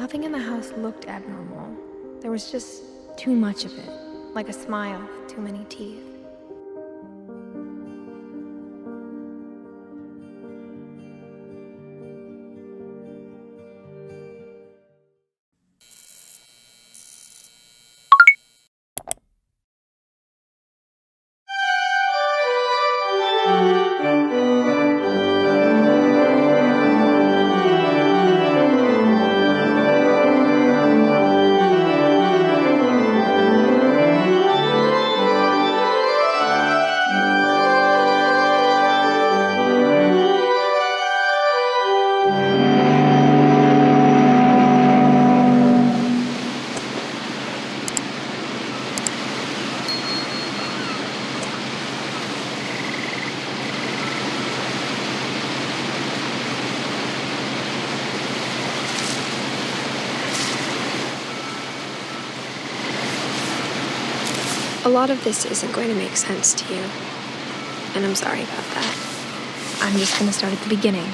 Nothing in the house looked abnormal. There was just too much of it, like a smile with too many teeth. A lot of this isn't going to make sense to you, and I'm sorry about that. I'm just going to start at the beginning,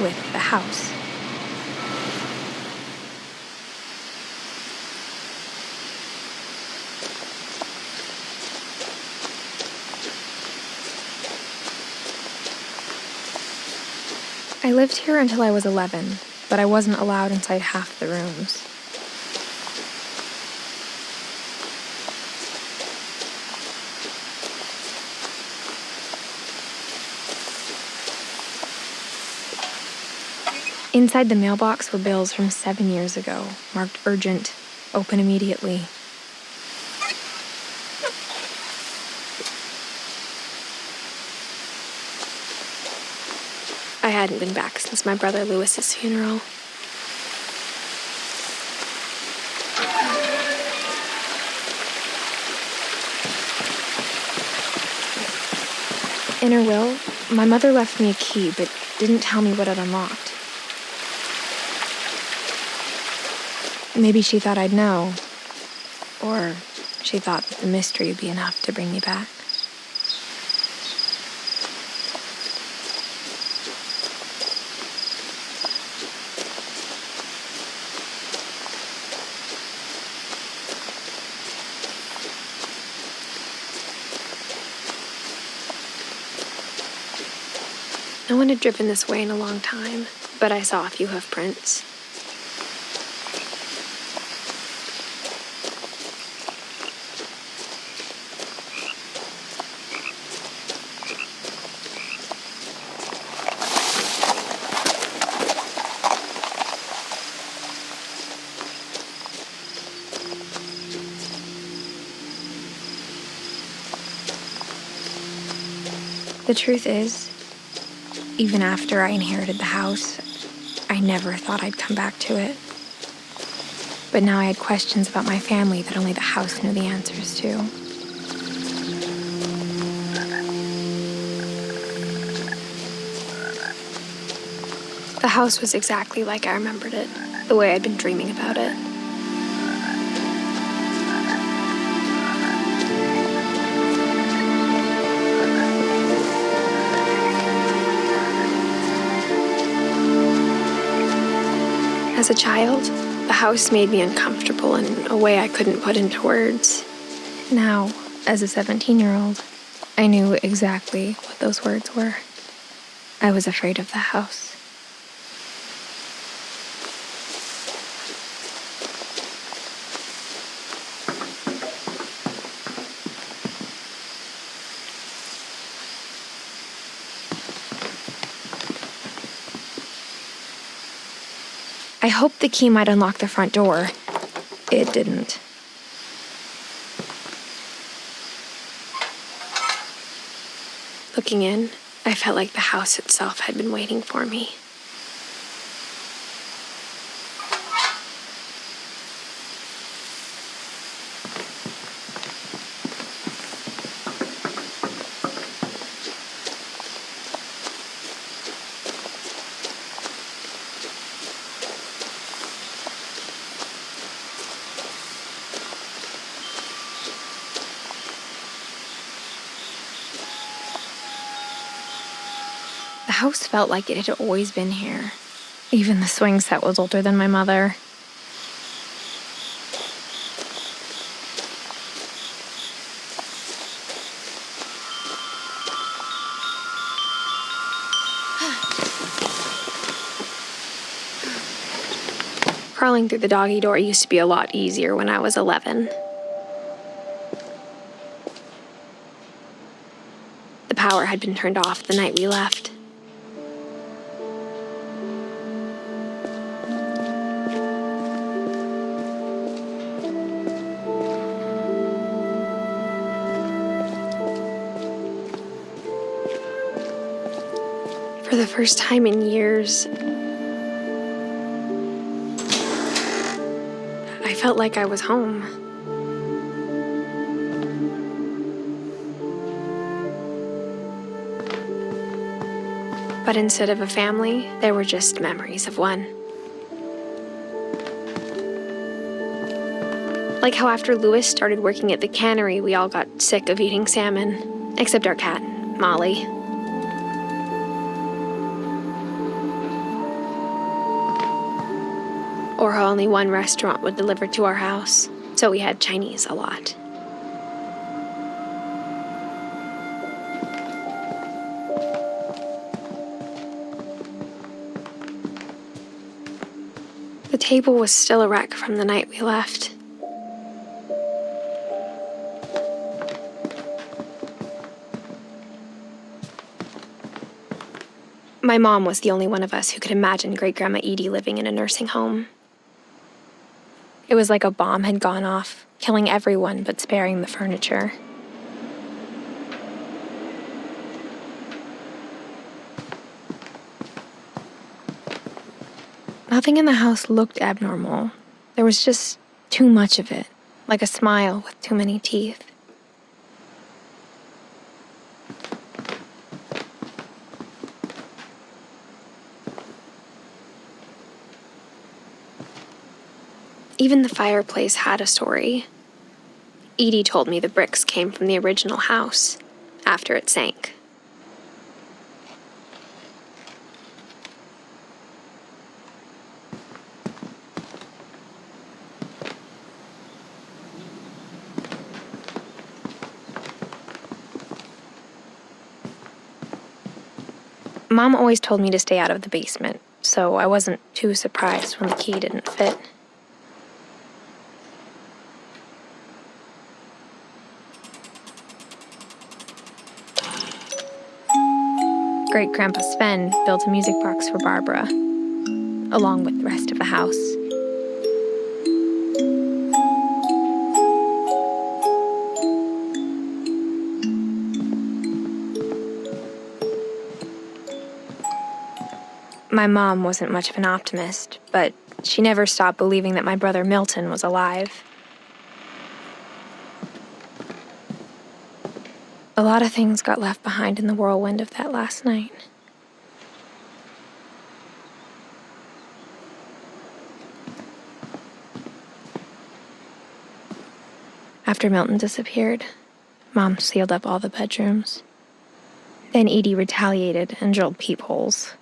with the house. I lived here until I was 11, but I wasn't allowed inside half the rooms. Inside the mailbox were bills from 7 years ago, marked urgent, open immediately. I hadn't been back since my brother Lewis's funeral. In her will, my mother left me a key, but didn't tell me what it unlocked. Maybe she thought I'd know, or she thought that the mystery would be enough to bring me back. No one had driven this way in a long time, but I saw a few hoof prints. The truth is, even after I inherited the house, I never thought I'd come back to it. But now I had questions about my family that only the house knew the answers to. The house was exactly like I remembered it, the way I'd been dreaming about it. As a child, the house made me uncomfortable in a way I couldn't put into words. Now, as a 17-year-old, I knew exactly what those words were. I was afraid of the house. I hoped the key might unlock the front door. It didn't. Looking in, I felt like the house itself had been waiting for me. The house felt like it had always been here. Even the swing set was older than my mother. Crawling through the doggy door used to be a lot easier when I was 11. The power had been turned off the night we left. For the first time in years, I felt like I was home. But instead of a family, there were just memories of one. Like how after Louis started working at the cannery, we all got sick of eating salmon, except our cat, Molly. Or how only one restaurant would deliver to our house, so we had Chinese a lot. The table was still a wreck from the night we left. My mom was the only one of us who could imagine Great-Grandma Edie living in a nursing home. It was like a bomb had gone off, killing everyone but sparing the furniture. Nothing in the house looked abnormal. There was just too much of it, like a smile with too many teeth. Even the fireplace had a story. Edie told me the bricks came from the original house, after it sank. Mom always told me to stay out of the basement, so I wasn't too surprised when the key didn't fit. Great-Grandpa Sven built a music box for Barbara, along with the rest of the house. My mom wasn't much of an optimist, but she never stopped believing that my brother Milton was alive. A lot of things got left behind in the whirlwind of that last night. After Milton disappeared, Mom sealed up all the bedrooms. Then Edie retaliated and drilled peepholes.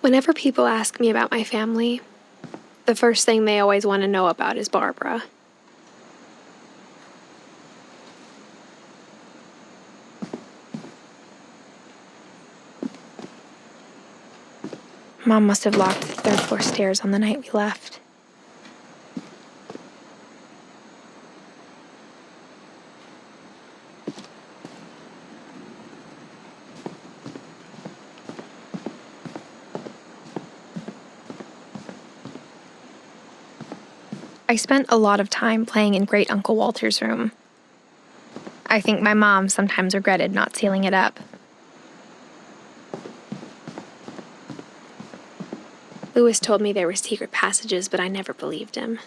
Whenever people ask me about my family, the first thing they always want to know about is Barbara. Mom must have locked the third-floor stairs on the night we left. I spent a lot of time playing in Great Uncle Walter's room. I think my mom sometimes regretted not sealing it up. Louis told me there were secret passages, but I never believed him.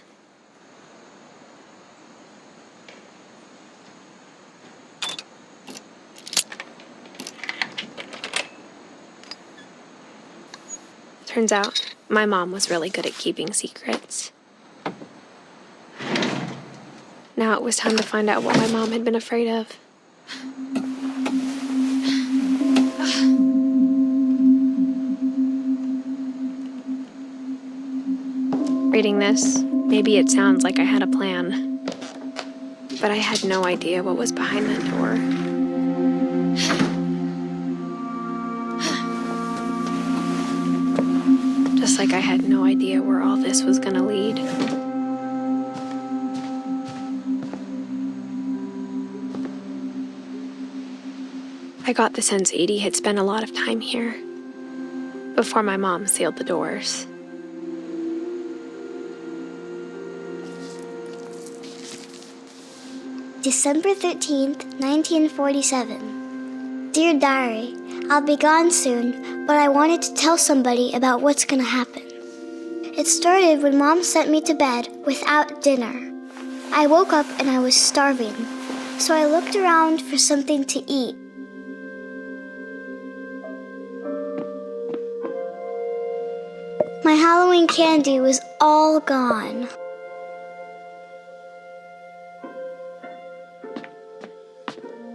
Turns out, my mom was really good at keeping secrets. Now it was time to find out what my mom had been afraid of. Reading this, maybe it sounds like I had a plan, but I had no idea what was behind that door. Just like I had no idea where all this was gonna lead. I got the sense Edie had spent a lot of time here before my mom sealed the doors. December 13th, 1947. Dear Diary, I'll be gone soon, but I wanted to tell somebody about what's gonna happen. It started when Mom sent me to bed without dinner. I woke up and I was starving, so I looked around for something to eat. My Halloween candy was all gone.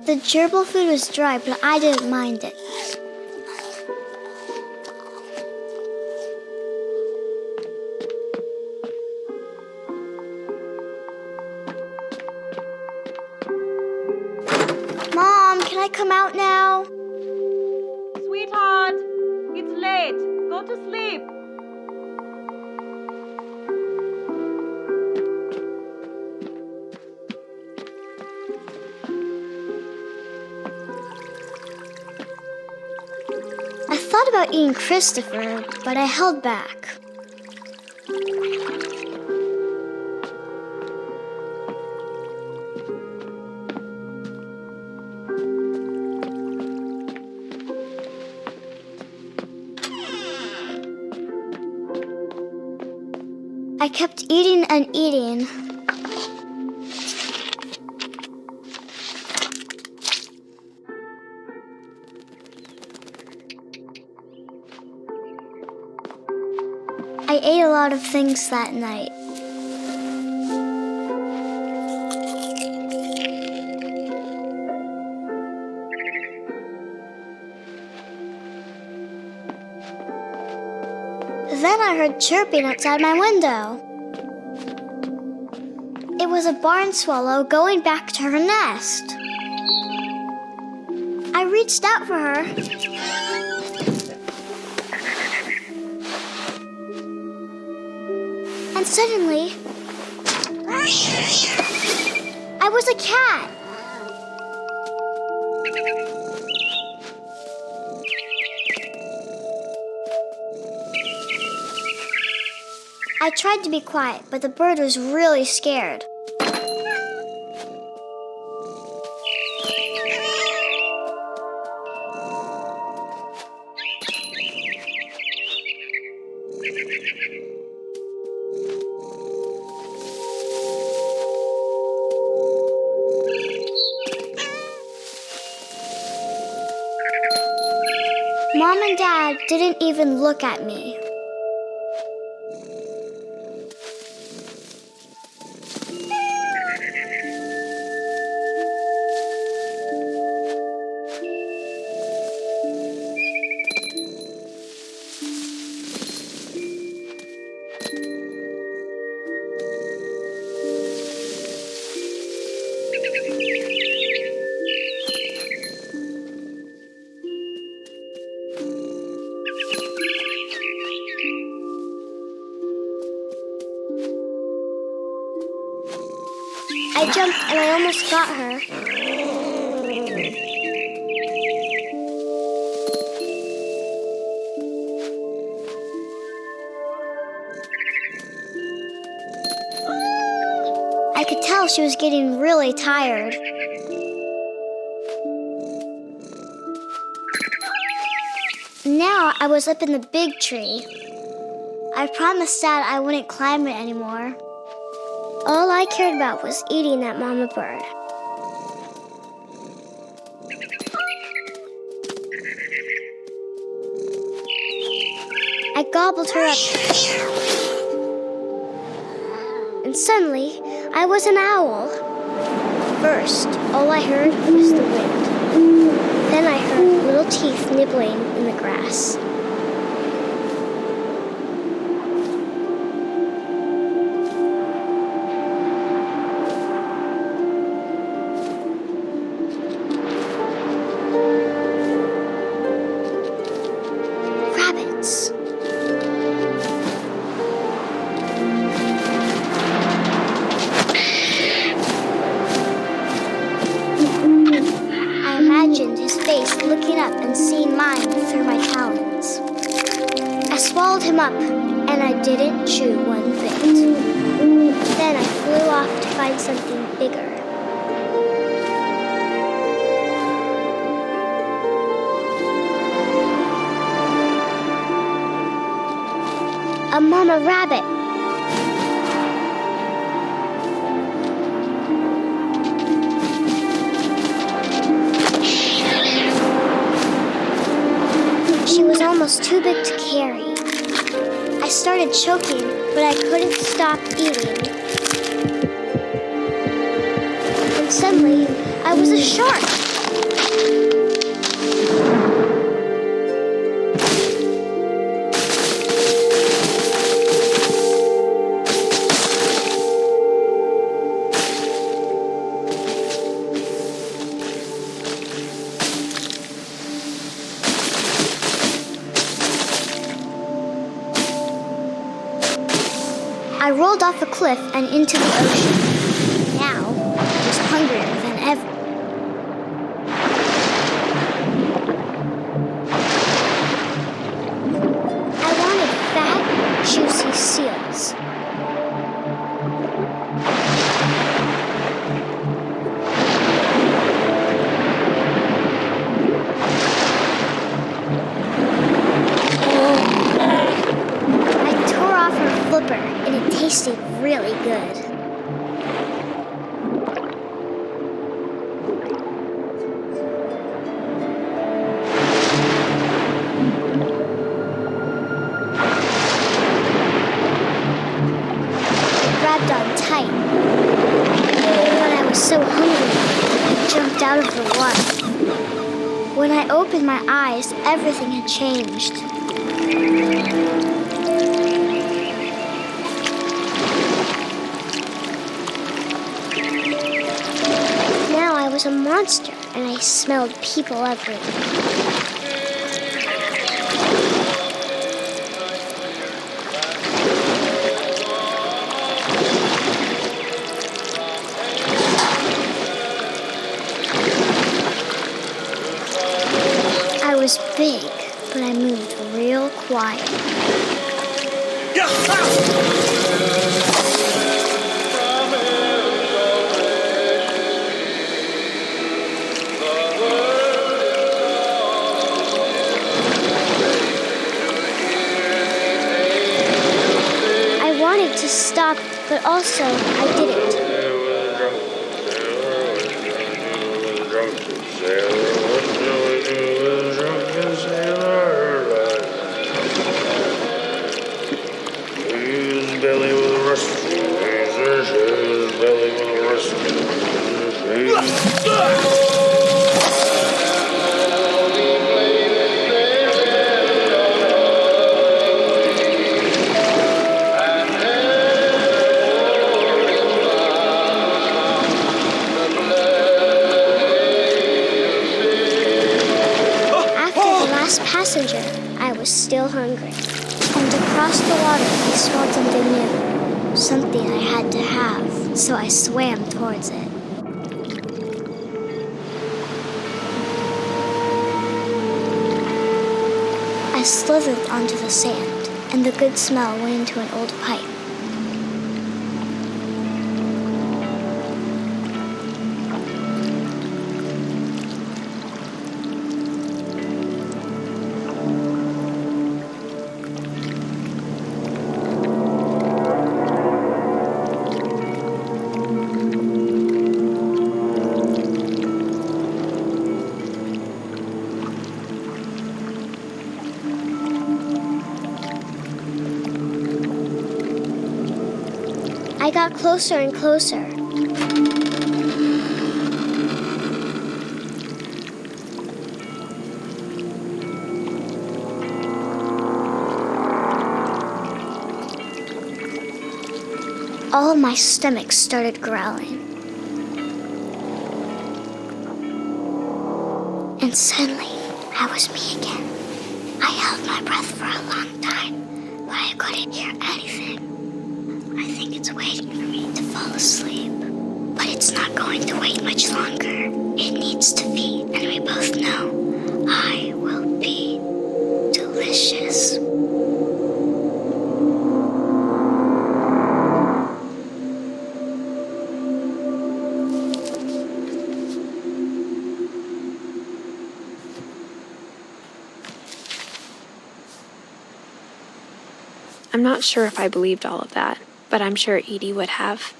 The gerbil food was dry, but I didn't mind it. Mom, can I come out now? Sweetheart, it's late. Go to sleep. I thought about eating Christopher, but I held back. I kept eating and eating. I ate a lot of things that night. Then I heard chirping outside my window. It was a barn swallow going back to her nest. I reached out for her. And suddenly, I was a cat. I tried to be quiet, but the bird was really scared. Mom and Dad didn't even look at me. I jumped and I almost got her. I could tell she was getting really tired. Now I was up in the big tree. I promised Dad I wouldn't climb it anymore. All I cared about was eating that mama bird. I gobbled her up. And suddenly, I was an owl. First, all I heard was the wind. Then I heard little teeth nibbling in the grass. once. I imagined his face looking up and seeing mine through my talons. I swallowed him up, and I didn't chew one bit. Then I flew off to find something bigger. A mama rabbit. She was almost too big to carry. I started choking, but I couldn't stop eating. And suddenly, I was a shark. I rolled off a cliff and into the ocean. Now, I was hungrier than ever. I wanted fat, juicy seals. I tore off her flipper, and it tasted really good. I grabbed on tight. But I was so hungry, I jumped out of the water. When I opened my eyes, everything had changed. Now I was a monster, and I smelled people everywhere. I was big, but I moved real quiet. I wanted to stop, but also I didn't. Passenger, I was still hungry. And across the water, I smelled something new. Something I had to have, so I swam towards it. I slithered onto the sand, and the good smell went into an old pipe. I got closer and closer. All of my stomach started growling. And suddenly, I was me again. I held my breath for a long couldn't hear anything. I think it's waiting for me to fall asleep. But it's not going to wait much longer. It needs to feed, and we both know I will be delicious. I'm not sure if I believed all of that, but I'm sure Edie would have.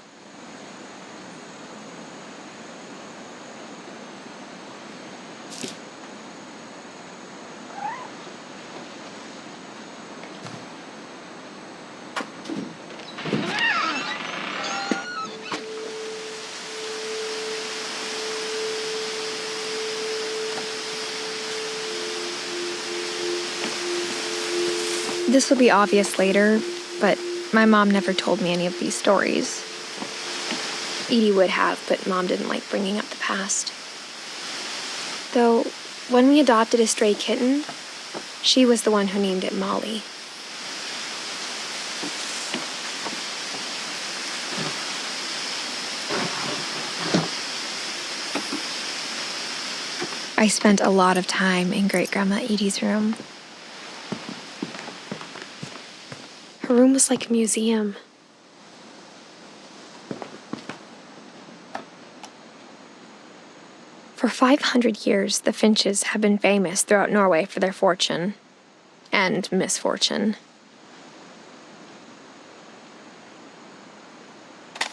This will be obvious later, but my mom never told me any of these stories. Edie would have, but Mom didn't like bringing up the past. Though, when we adopted a stray kitten, she was the one who named it Molly. I spent a lot of time in Great-Grandma Edie's room. Her room was like a museum. For 500 years, the Finches have been famous throughout Norway for their fortune and misfortune.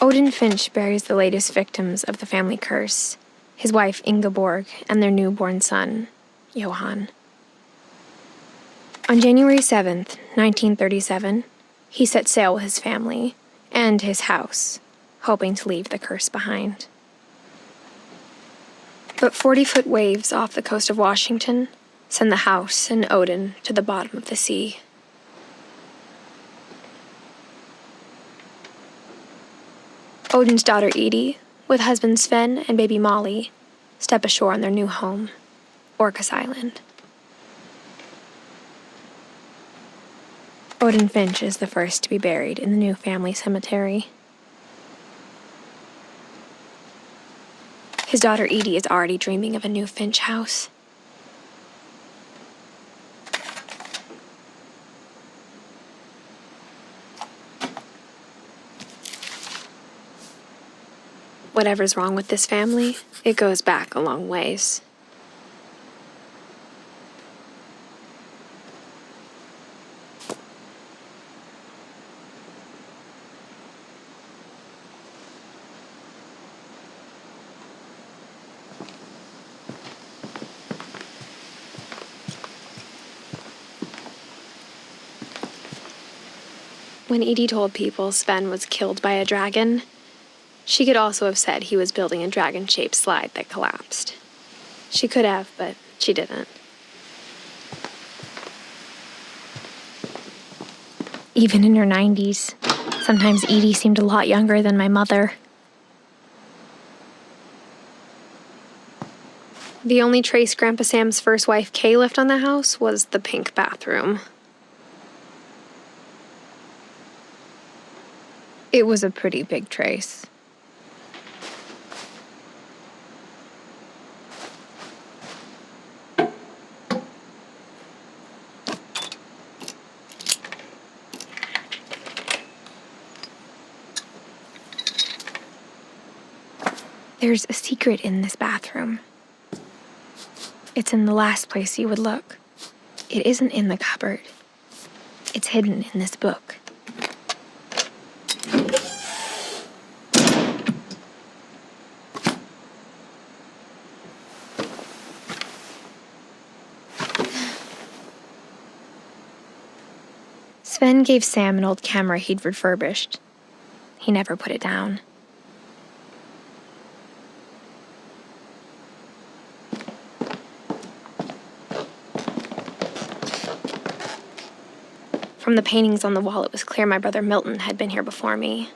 Odin Finch buries the latest victims of the family curse, his wife Ingeborg and their newborn son, Johan. On January 7th, 1937, he set sail with his family and his house, hoping to leave the curse behind. But 40-foot waves off the coast of Washington send the house and Odin to the bottom of the sea. Odin's daughter Edie, with husband Sven and baby Molly, step ashore on their new home, Orcas Island. Odin Finch is the first to be buried in the new family cemetery. His daughter Edie is already dreaming of a new Finch house. Whatever's wrong with this family, it goes back a long ways. When Edie told people Sven was killed by a dragon, she could also have said he was building a dragon-shaped slide that collapsed. She could have, but she didn't. Even in her 90s, sometimes Edie seemed a lot younger than my mother. The only trace Grandpa Sam's first wife, Kay, left on the house was the pink bathroom. It was a pretty big trace. There's a secret in this bathroom. It's in the last place you would look. It isn't in the cupboard. It's hidden in this book. Sven gave Sam an old camera he'd refurbished. He never put it down. From the paintings on the wall, it was clear my brother Milton had been here before me.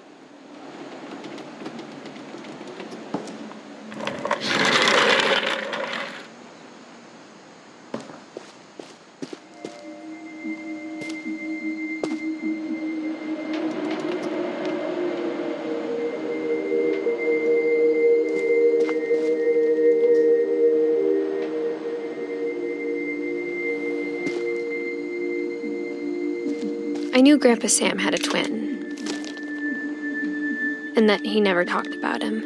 I knew Grandpa Sam had a twin, and that he never talked about him.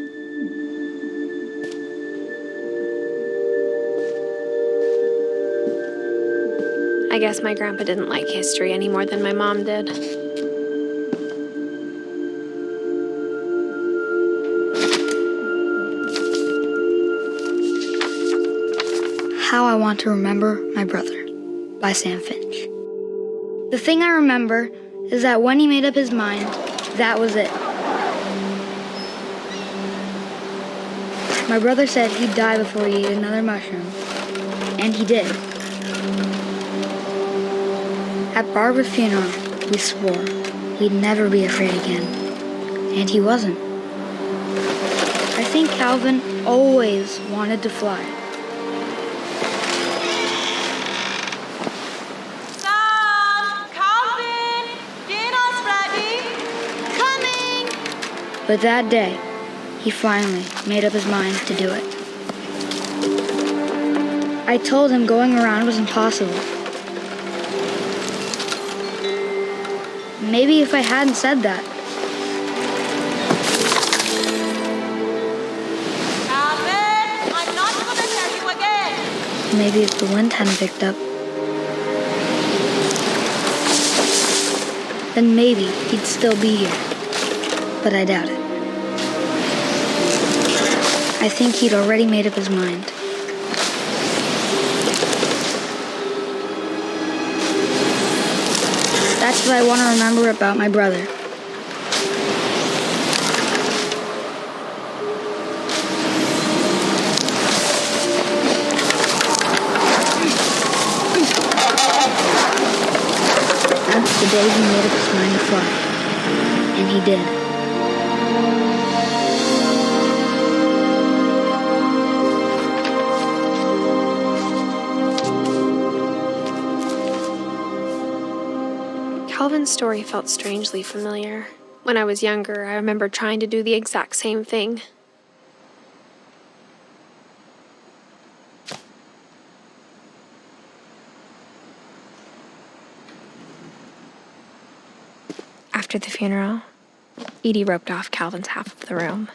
I guess my grandpa didn't like history any more than my mom did. How I Want to Remember My Brother by Sam Finch. The thing I remember is that when he made up his mind, that was it. My brother said he'd die before he ate another mushroom, and he did. At Barbara's funeral, we swore we'd never be afraid again, and he wasn't. I think Calvin always wanted to fly. Sam! Calvin! Dinner's ready! Coming! But that day, he finally made up his mind to do it. I told him going around was impossible. Maybe if I hadn't said that. Calvin! I'm not gonna tell you again! Maybe if the wind hadn't picked up. Then maybe he'd still be here. But I doubt it. I think he'd already made up his mind. That's what I want to remember about my brother. That's the day he made up his mind to fly. And he did. Calvin's story felt strangely familiar. When I was younger, I remember trying to do the exact same thing. After the funeral, Edie roped off Calvin's half of the room.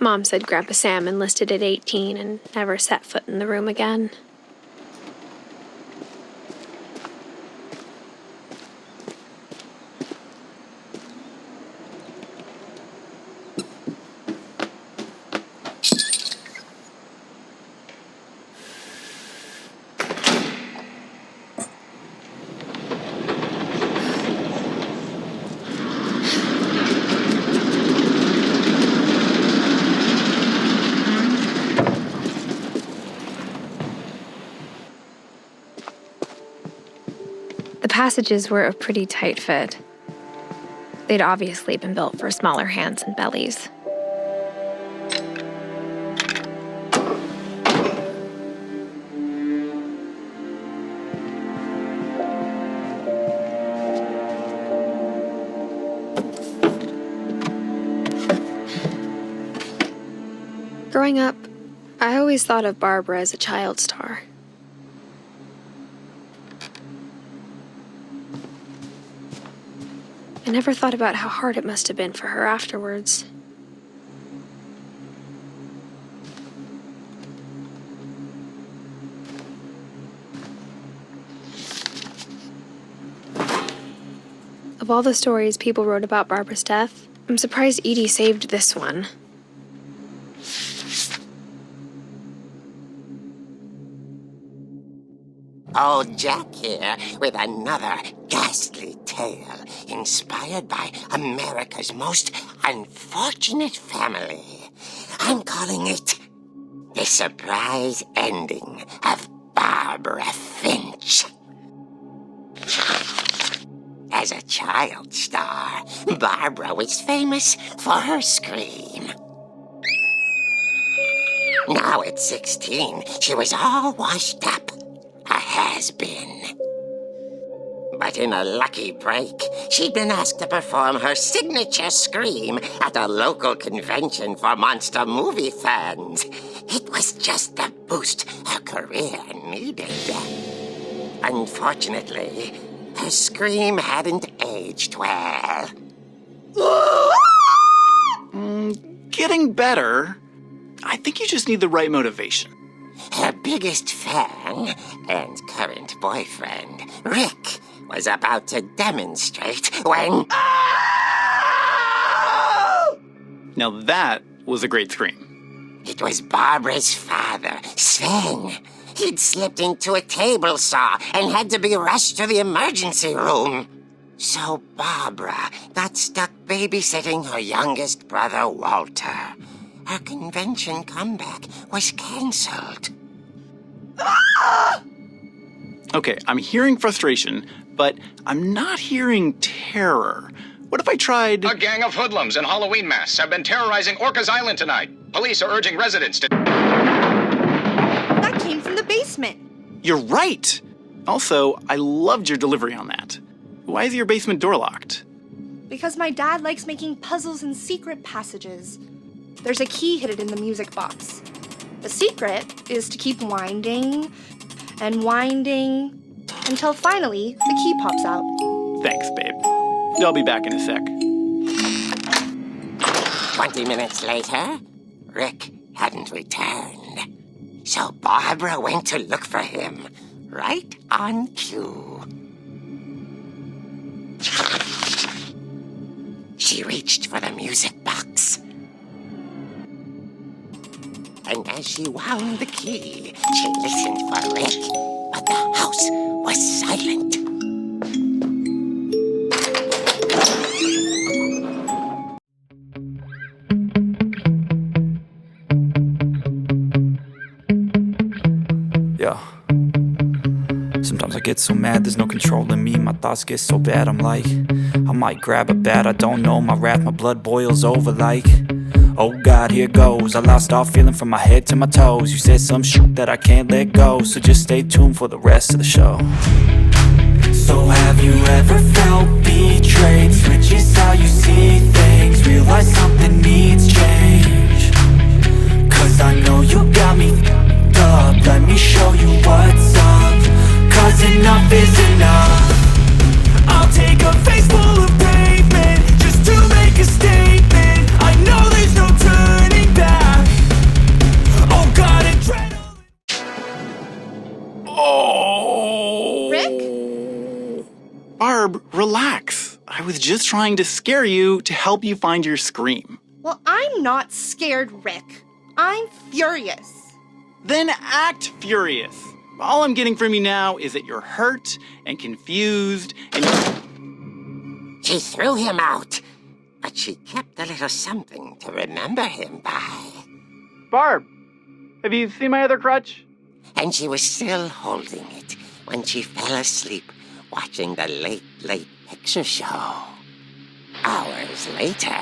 Mom said Grandpa Sam enlisted at 18 and never set foot in the room again. The passages were a pretty tight fit. They'd obviously been built for smaller hands and bellies. Growing up, I always thought of Barbara as a child star. I never thought about how hard it must have been for her afterwards. Of all the stories people wrote about Barbara's death, I'm surprised Edie saved this one. Old Jack here with another ghastly tale inspired by America's most unfortunate family. I'm calling it The Surprise Ending of Barbara Finch. As a child star, Barbara was famous for her scream. Now at 16, she was all washed up. A has-been. But But in a lucky break, she'd been asked to perform her signature scream at a local convention for monster movie fans. It was just the boost her career needed. Unfortunately, her scream hadn't aged well. Getting better. I think you just need the right motivation. Her biggest fan and current boyfriend, Rick, was about to demonstrate when... Now that was a great scream. It was Barbara's father, Sven. He'd slipped into a table saw and had to be rushed to the emergency room. So Barbara got stuck babysitting her youngest brother, Walter. Her convention comeback was cancelled. Okay, I'm hearing frustration, but I'm not hearing terror. What if I tried... A gang of hoodlums in Halloween masks have been terrorizing Orca's Island tonight. Police are urging residents to... That came from the basement. You're right! Also, I loved your delivery on that. Why is your basement door locked? Because my dad likes making puzzles and secret passages. There's a key hidden in the music box. The secret is to keep winding and winding until finally the key pops out. Thanks, babe. I'll be back in a sec. 20 minutes later, Rick hadn't returned. So Barbara went to look for him, right on cue. She reached for the music box. And as she wound the key, she listened for Rick, but the house was silent. Yeah. Sometimes I get so mad, there's no controlling me. My thoughts get so bad, I'm like, I might grab a bat, I don't know. My wrath, my blood boils over like, oh God, here goes. I lost all feeling from my head to my toes. You said some shit that I can't let go, so just stay tuned for the rest of the show. So have you ever felt betrayed? Switches how you see things, realize something needs change. Cause I know you got me f***ed up. Let me show you what's up. Cause enough is enough. I'll take a face full of pavement just to make a statement. I know there's no turning back. Oh God, adrenaline. Oh. Rick? Barb, relax. I was just trying to scare you to help you find your scream. Well, I'm not scared, Rick. I'm furious. Then act furious. All I'm getting from you now is that you're hurt and confused and She threw him out, but she kept a little something to remember him by. Barb, have you seen my other crutch? And she was still holding it when she fell asleep watching the late picture show. Hours later...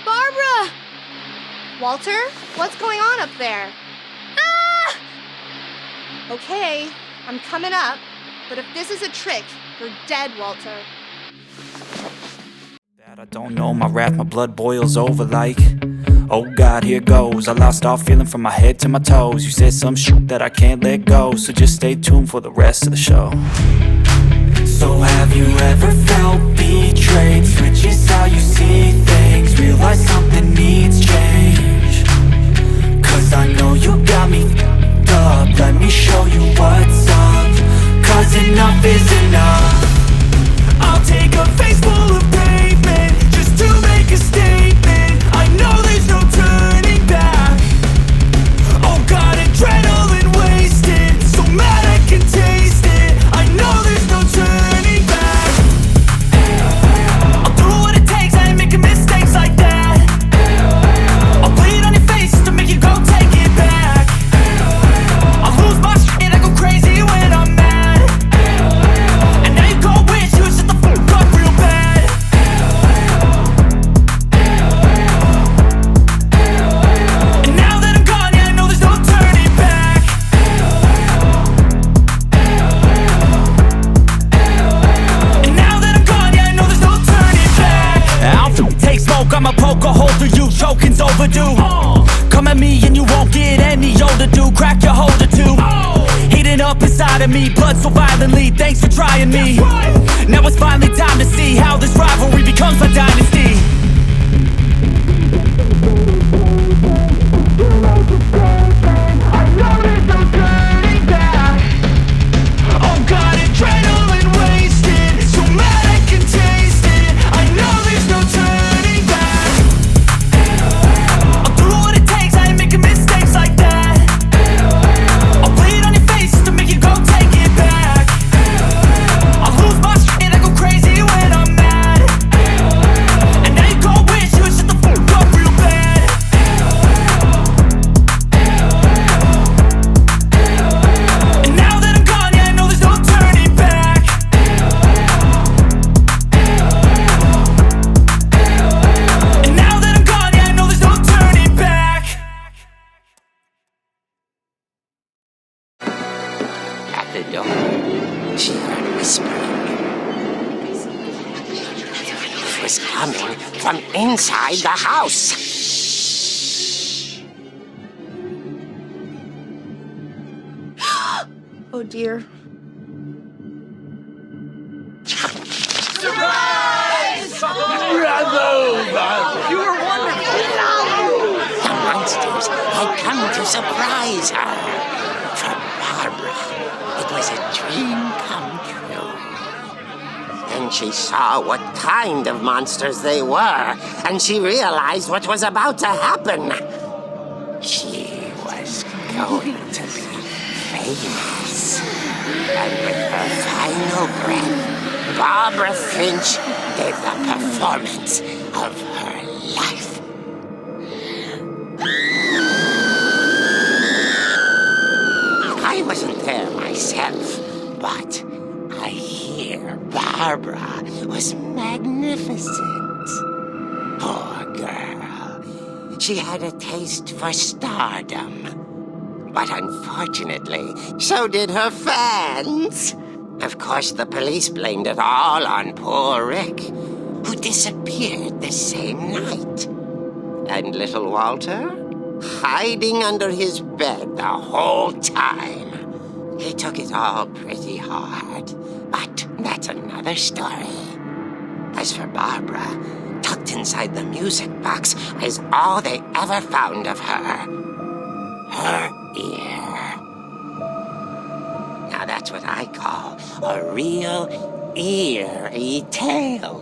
Barbara! Walter, what's going on up there? Ah! Okay, I'm coming up, but if this is a trick, you're dead, Walter. I don't know, my wrath, my blood boils over like, oh God, here goes. I lost all feeling from my head to my toes. You said some shit that I can't let go, so just stay tuned for the rest of the show. So have you ever felt betrayed? Switches how you see things, realize something needs change. Cause I know you got me f***ed up. Let me show you what's up. Cause enough is enough. I'll take a face full of pavement just to make a statement. I know there's no turning back. Oh God, adrenaline wasted, so mad I can taste it. I know there's no turning back. I'll do what it takes, I ain't making mistakes like that. I'll bleed on your face to make you go take it back. I'll lose my shit, I go crazy when I'm mad. get any older, dude. Crack your holder too. Heating up inside of me, blood so violently. Thanks for trying me. Now it's finally time to see how this rivalry becomes a dynasty. Oh God, adrenaline wasted, so mad I can taste it. I know there's no turning back. I'll do what it takes, I ain't making mistakes like that. I'll bleed on your face just to make you go take it back. I'll lose my shit, I go crazy when I'm mad. And now you go wish you would shut the fuck up real bad. And now that I'm gone, yeah, I know there's no turning back. And now that I'm gone, yeah, I know there's no turning back. At the door, she heard whispering. It was coming from inside the house. Oh dear. The monsters had come to surprise her. For Barbara, it was a dream come true. Then she saw what kind of monsters they were, and she realized what was about to happen. She was going to be famous. And with her final breath, Barbara Finch gave the performance of her life. I wasn't there myself, but I hear Barbara was magnificent. Poor girl. She had a taste for stardom. But unfortunately, so did her fans. Of course, the police blamed it all on poor Rick, who disappeared the same night. And little Walter, hiding under his bed the whole time. He took it all pretty hard, but that's another story. As for Barbara, tucked inside the music box is all they ever found of her. Her ear. Now that's what I call a real eerie tale.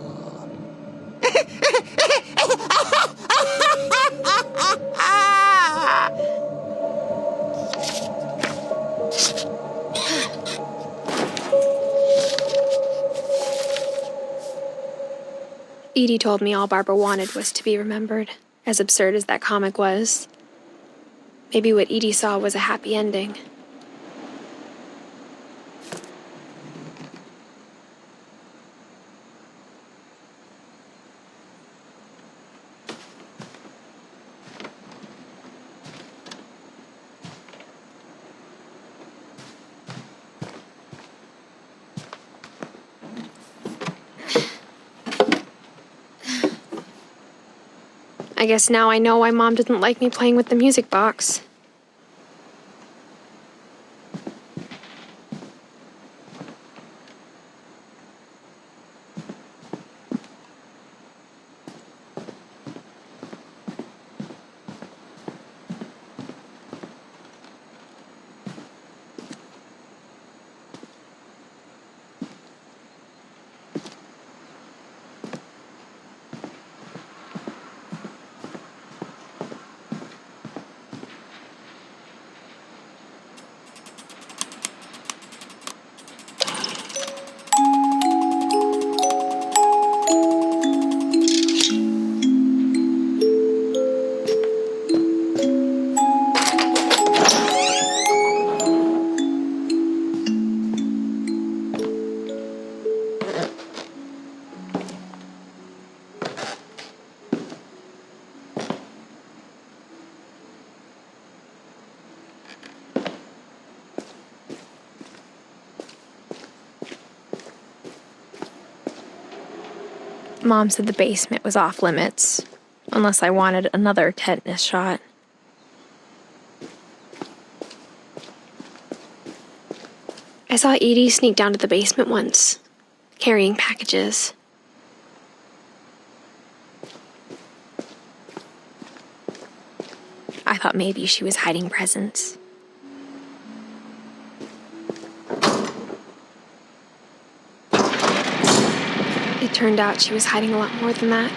Edie told me all Barbara wanted was to be remembered, as absurd as that comic was. Maybe what Edie saw was a happy ending. I guess now I know why Mom didn't like me playing with the music box. Mom said the basement was off limits, unless I wanted another tetanus shot. I saw Edie sneak down to the basement once, carrying packages. I thought maybe she was hiding presents. It turned out she was hiding a lot more than that.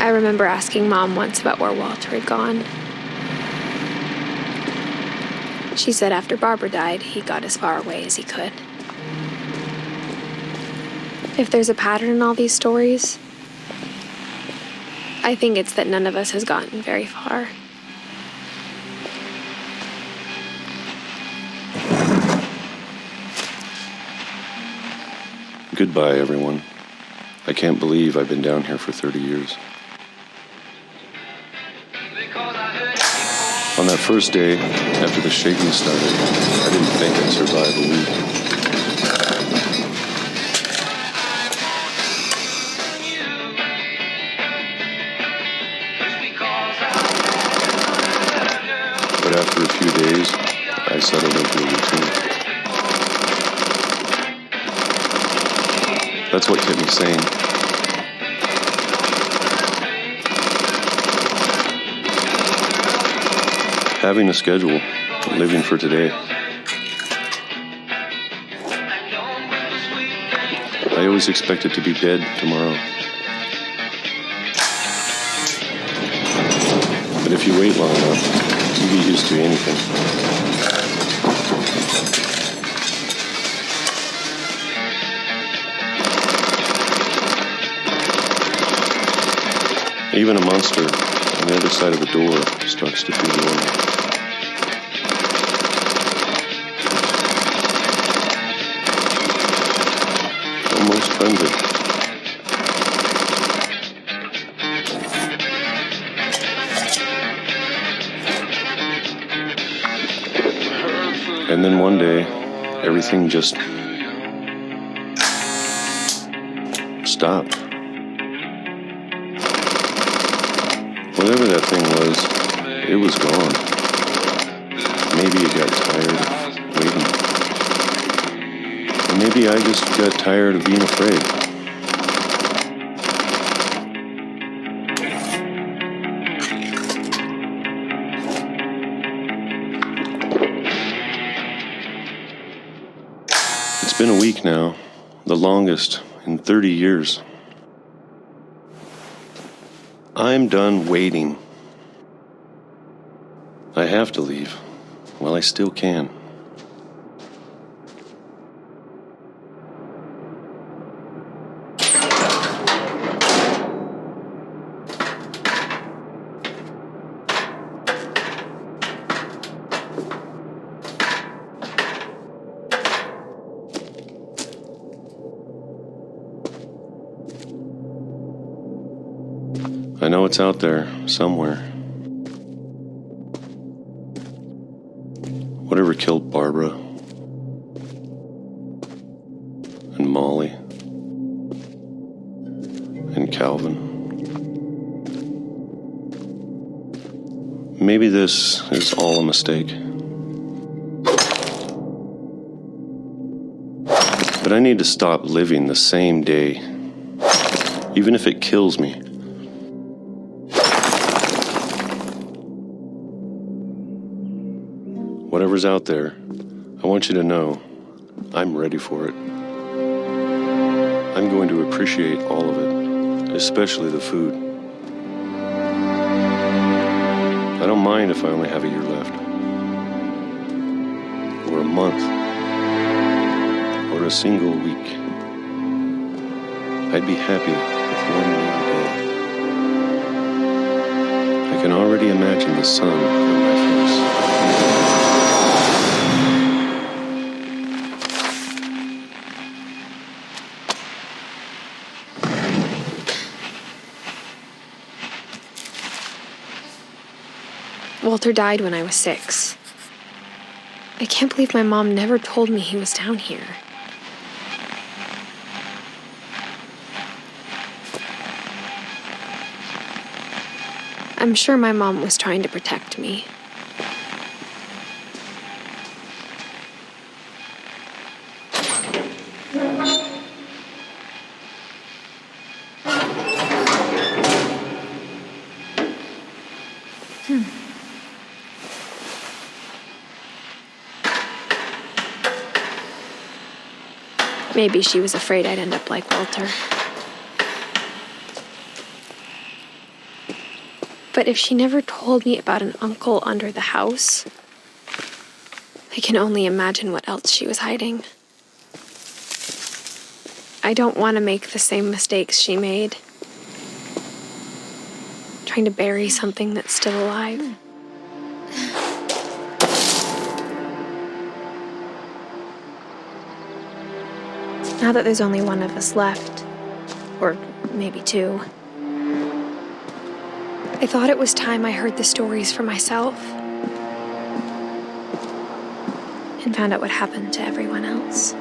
I remember asking Mom once about where Walter had gone. She said after Barbara died, he got as far away as he could. If there's a pattern in all these stories, I think it's that none of us has gotten very far. Goodbye, everyone. I can't believe I've been down here for 30 years. On that first day, after the shaking started, I didn't think I'd survive a week. But after a few days, I settled into a routine. That's what kept me sane. Having a schedule, living for today. I always expected to be dead tomorrow. But if you wait long enough, you get used to anything. Even a monster on the other side of the door starts to feel normal. Almost friendly. And then one day, everything just stopped. Whatever that thing was, it was gone. Maybe it got tired of waiting. Or maybe I just got tired of being afraid. It's been a week now, the longest in 30 years. I'm done waiting. I have to leave while I still can. I know it's out there somewhere. Whatever killed Barbara and Molly and Calvin. Maybe this is all a mistake. But I need to stop living the same day, even if it kills me. Whatever's out there, I want you to know I'm ready for it. I'm going to appreciate all of it, especially the food. I don't mind if I only have a year left, or a month, or a single week. I'd be happy with one more day. I can already imagine the sun on my face. Walter died when I was 6. I can't believe my mom never told me he was down here. I'm sure my mom was trying to protect me. Maybe she was afraid I'd end up like Walter. But if she never told me about an uncle under the house, I can only imagine what else she was hiding. I don't want to make the same mistakes she made. Trying to bury something that's still alive. Now that there's only one of us left, or maybe two, I thought it was time I heard the stories for myself and found out what happened to everyone else.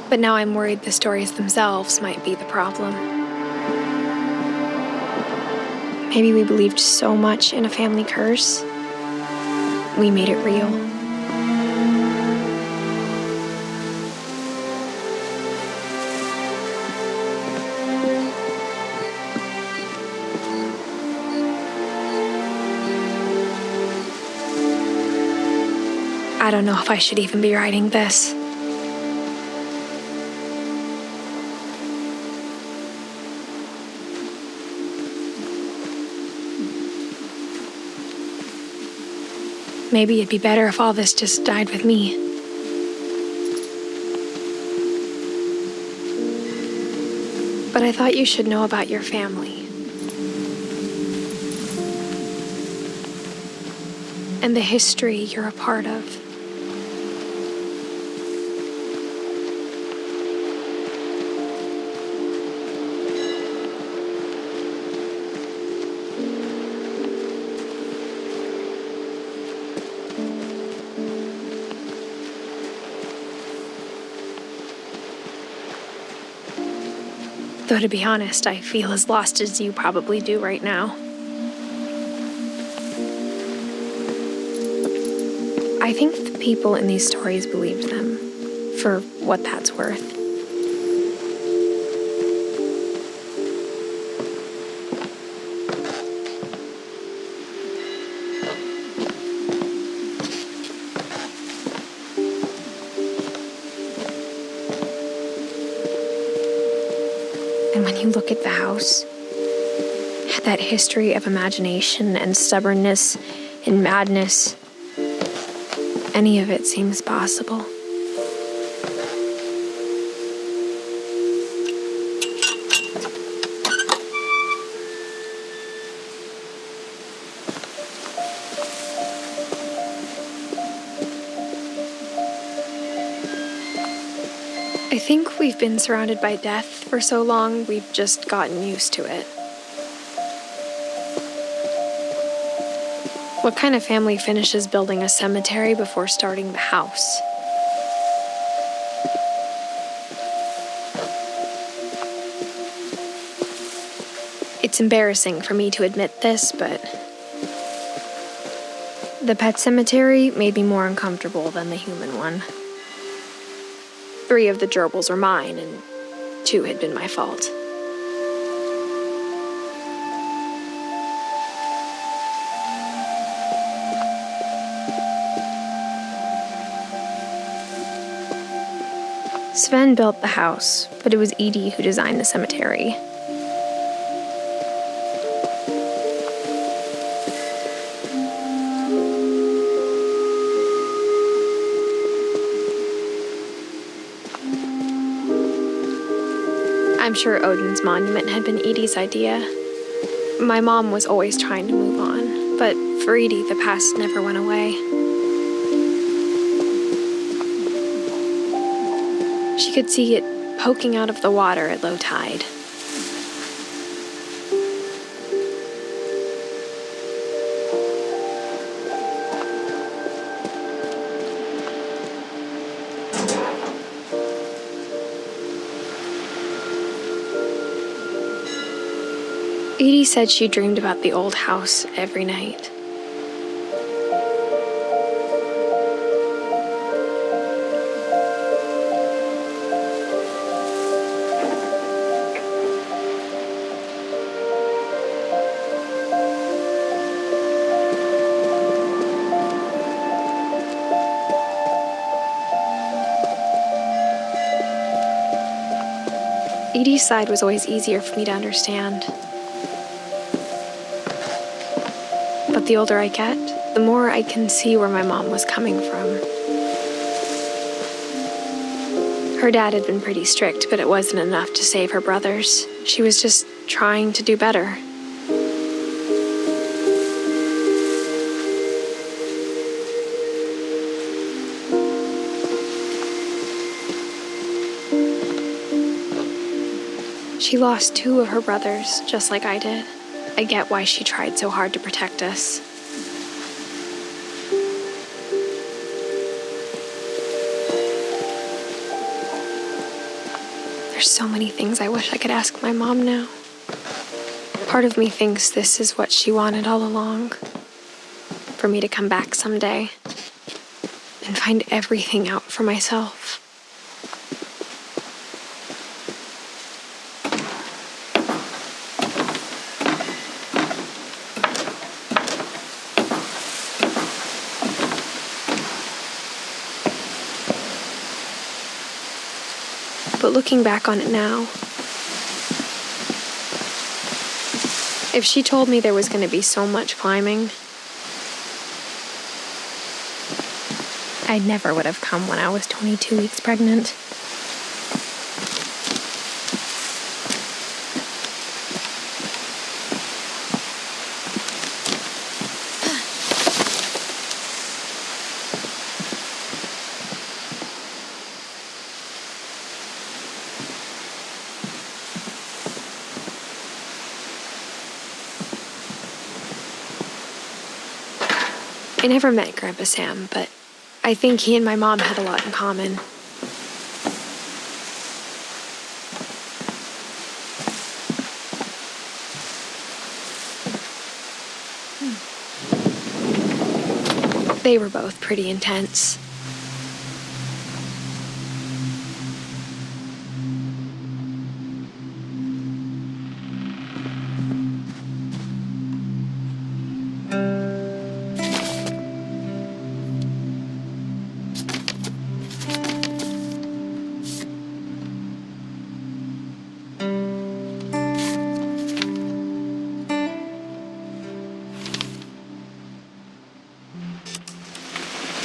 But now I'm worried the stories themselves might be the problem. Maybe we believed so much in a family curse, we made it real. I don't know if I should even be writing this. Maybe it'd be better if all this just died with me. But I thought you should know about your family. And the history you're a part of. Though to be honest, I feel as lost as you probably do right now. I think the people in these stories believed them, for what that's worth. And when you look at the house, that history of imagination and stubbornness and madness, any of it seems possible. I think we've been surrounded by death for so long, we've just gotten used to it. What kind of family finishes building a cemetery before starting the house? It's embarrassing for me to admit this, but the pet cemetery made me more uncomfortable than the human one. 3 of the gerbils were mine, and 2 had been my fault. Sven built the house, but it was Edie who designed the cemetery. I'm sure Odin's monument had been Edie's idea. My mom was always trying to move on, but for Edie, the past never went away. She could see it poking out of the water at low tide. Edie said she dreamed about the old house every night. Edie's side was always easier for me to understand. But the older I get, the more I can see where my mom was coming from. Her dad had been pretty strict, but it wasn't enough to save her brothers. She was just trying to do better. She lost 2 of her brothers, just like I did. I get why she tried so hard to protect us. There's so many things I wish I could ask my mom now. Part of me thinks this is what she wanted all along. For me to come back someday and find everything out for myself. But looking back on it now, if she told me there was going to be so much climbing, I never would have come when I was 22 weeks pregnant. I never met Grandpa Sam, but I think he and my mom had a lot in common. They were both pretty intense.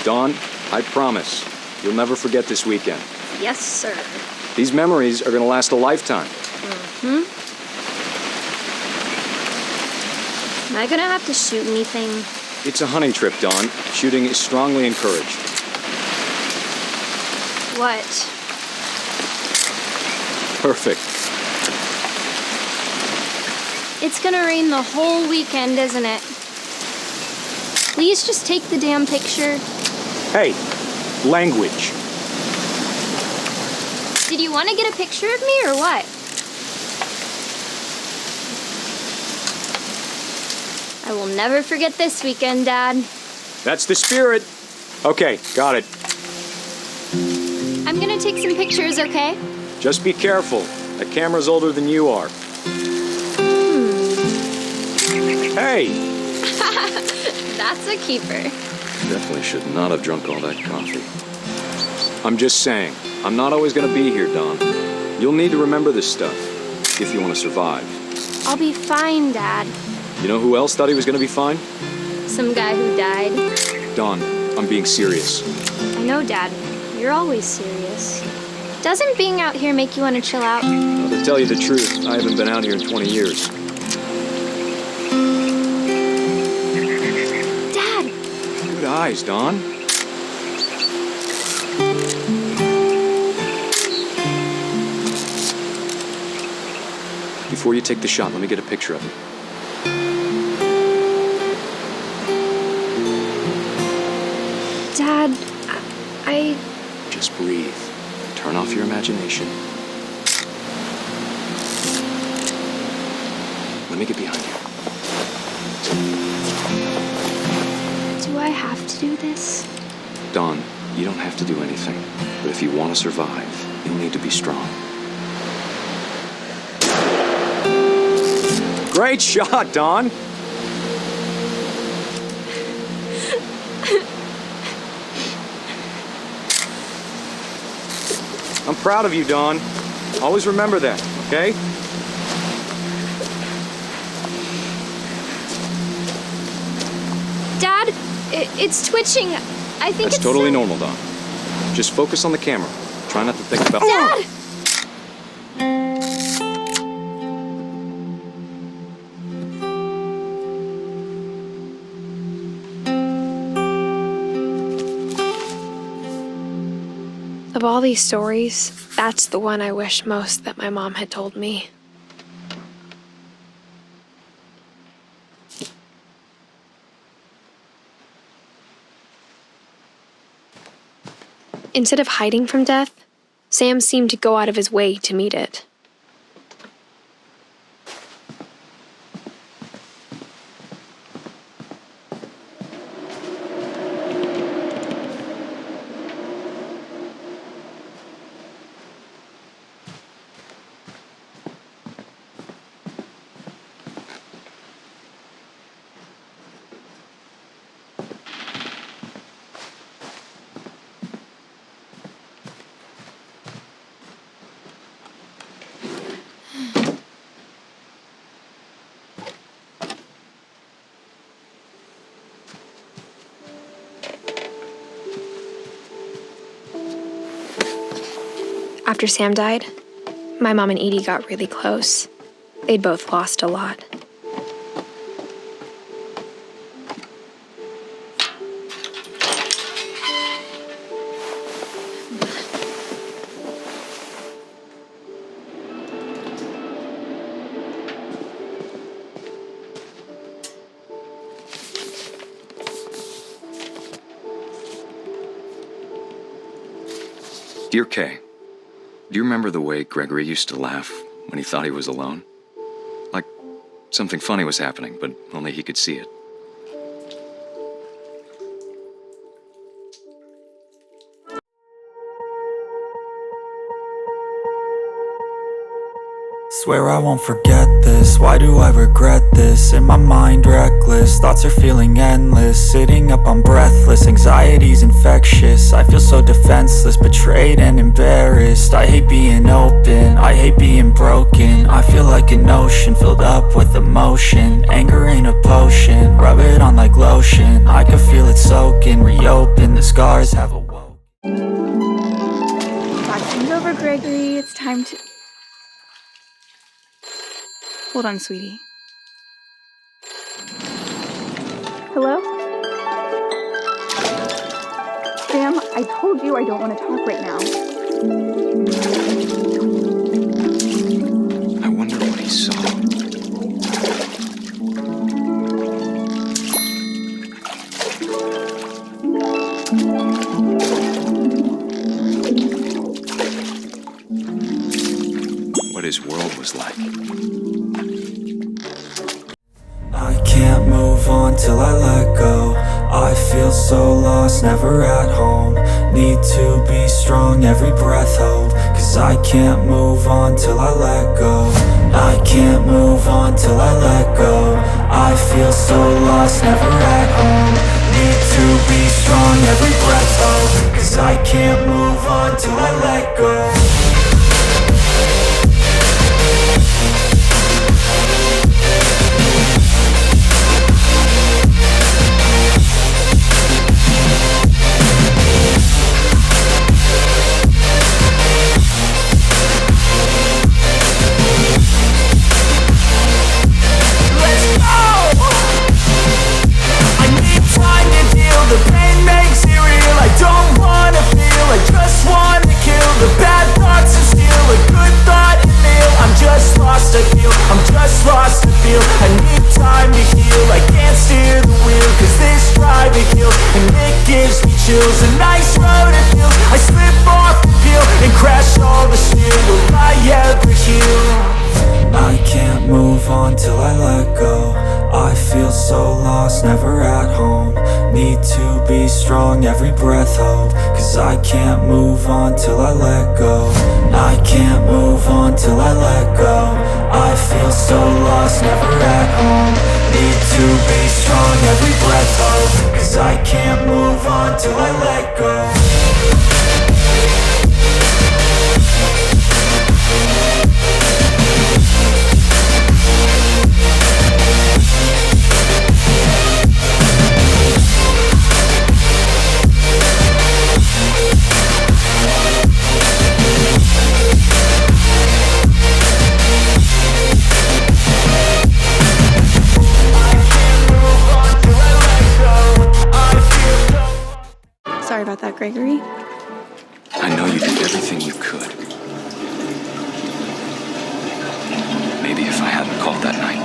Dawn, I promise, you'll never forget this weekend. Yes, sir. These memories are gonna last a lifetime. Am I gonna have to shoot anything? It's a hunting trip, Dawn. Shooting is strongly encouraged. What? Perfect. It's gonna rain the whole weekend, isn't it? Please just take the damn picture. Hey, language. Did you want to get a picture of me or what? I will never forget this weekend, Dad. That's the spirit. Okay, got it. I'm gonna take some pictures, okay? Just be careful. That camera's older than you are. Hey! That's a keeper. Definitely should not have drunk all that coffee. I'm just saying, I'm not always gonna be here, Dawn. You'll need to remember this stuff, if you want to survive. I'll be fine, Dad. You know who else thought he was gonna be fine? Some guy who died. Dawn, I'm being serious. I know, Dad. You're always serious. Doesn't being out here make you want to chill out? Well, to tell you the truth, I haven't been out here in 20 years. Dad! Good eyes, Dawn. Before you take the shot, let me get a picture of you. Dad, I... Just breathe. Turn off your imagination. Let me get behind you. Do I have to do this? Dawn, you don't have to do anything. But if you want to survive, you'll need to be strong. Great shot, Dawn! I'm proud of you, Dawn. Always remember that, okay? Dad, it's twitching. I think That's it's totally normal, Dawn. Just focus on the camera. Try not to think about... Dad! Of all these stories, that's the one I wish most that my mom had told me. Instead of hiding from death, Sam seemed to go out of his way to meet it. After Sam died, my mom and Edie got really close. They'd both lost a lot. Dear Kay, do you remember the way Gregory used to laugh when he thought he was alone? Like something funny was happening, but only he could see it. Swear I won't forget this, why do I regret this? In my mind reckless, thoughts are feeling endless. Sitting up I'm breathless, anxiety's infectious. I feel so defenseless, betrayed and embarrassed. I hate being open, I hate being broken. I feel like an ocean filled up with emotion. Anger ain't a potion, rub it on like lotion. I can feel it soaking, reopen, the scars have awoken. Vaccination's over, Gregory, it's time to... Hold on, sweetie. Hello? Sam, I told you I don't want to talk right now. I wonder what he saw. What his world was like. I can't move on till I let go. I feel so lost, never at home. Need to be strong, every breath hold. Cause I can't move on till I let go. I can't move on till I let go. I feel so lost, never at home. Need to be strong, every breath hold. Cause I can't move on till I let go. A nice road it feels. I slip off the peel and crash all the steel. Will I ever heal? I can't move on on till I let go. I feel so lost, never at home. Need to be strong, every breath hope. Cause I can't move on till I let go. I can't move on till I let go. I feel so lost, never at home. Need to be strong, every breath hope. Cause I can't move on till I let go. Sorry about that, Gregory. I know you did everything you could. Maybe if I hadn't called that night.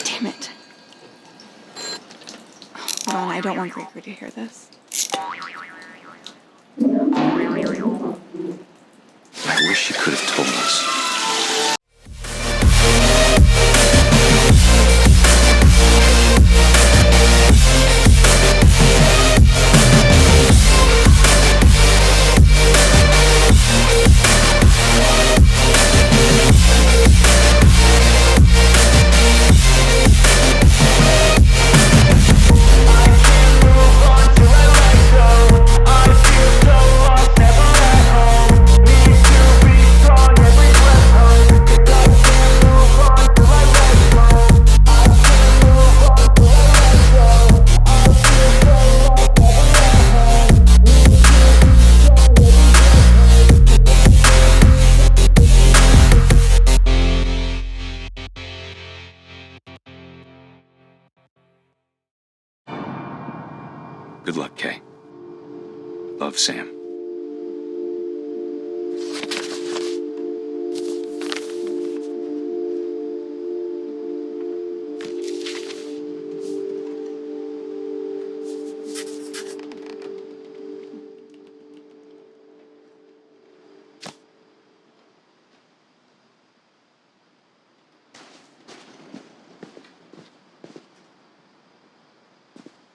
Damn it. Hold on, I don't want Gregory to hear this. I wish you could have told us. Good luck, Kay. Love, Sam.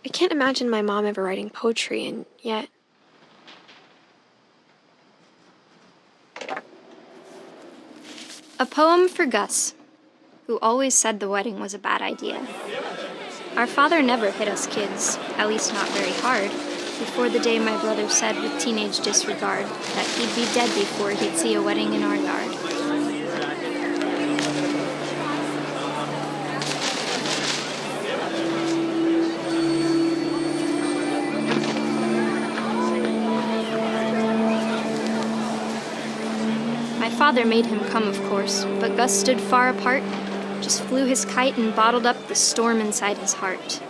I can't imagine my mom ever writing poetry, and yet... A poem for Gus, who always said the wedding was a bad idea. Our father never hit us kids, at least not very hard, before the day my brother said with teenage disregard that he'd be dead before he'd see a wedding in our yard. My father made him come, of course, but Gus stood far apart, just flew his kite and bottled up the storm inside his heart.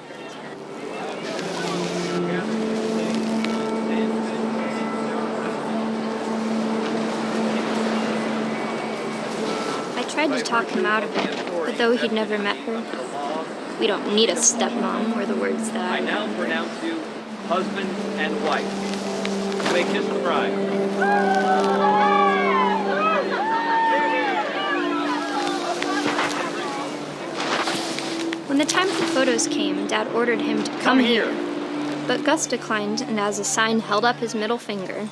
I tried to talk him out of it, but though he'd never met her, "We don't need a stepmom," were the words that I now pronounce you husband and wife. You may kiss the bride. When the time for photos came, Dad ordered him to come here. But Gus declined and as a sign held up his middle finger.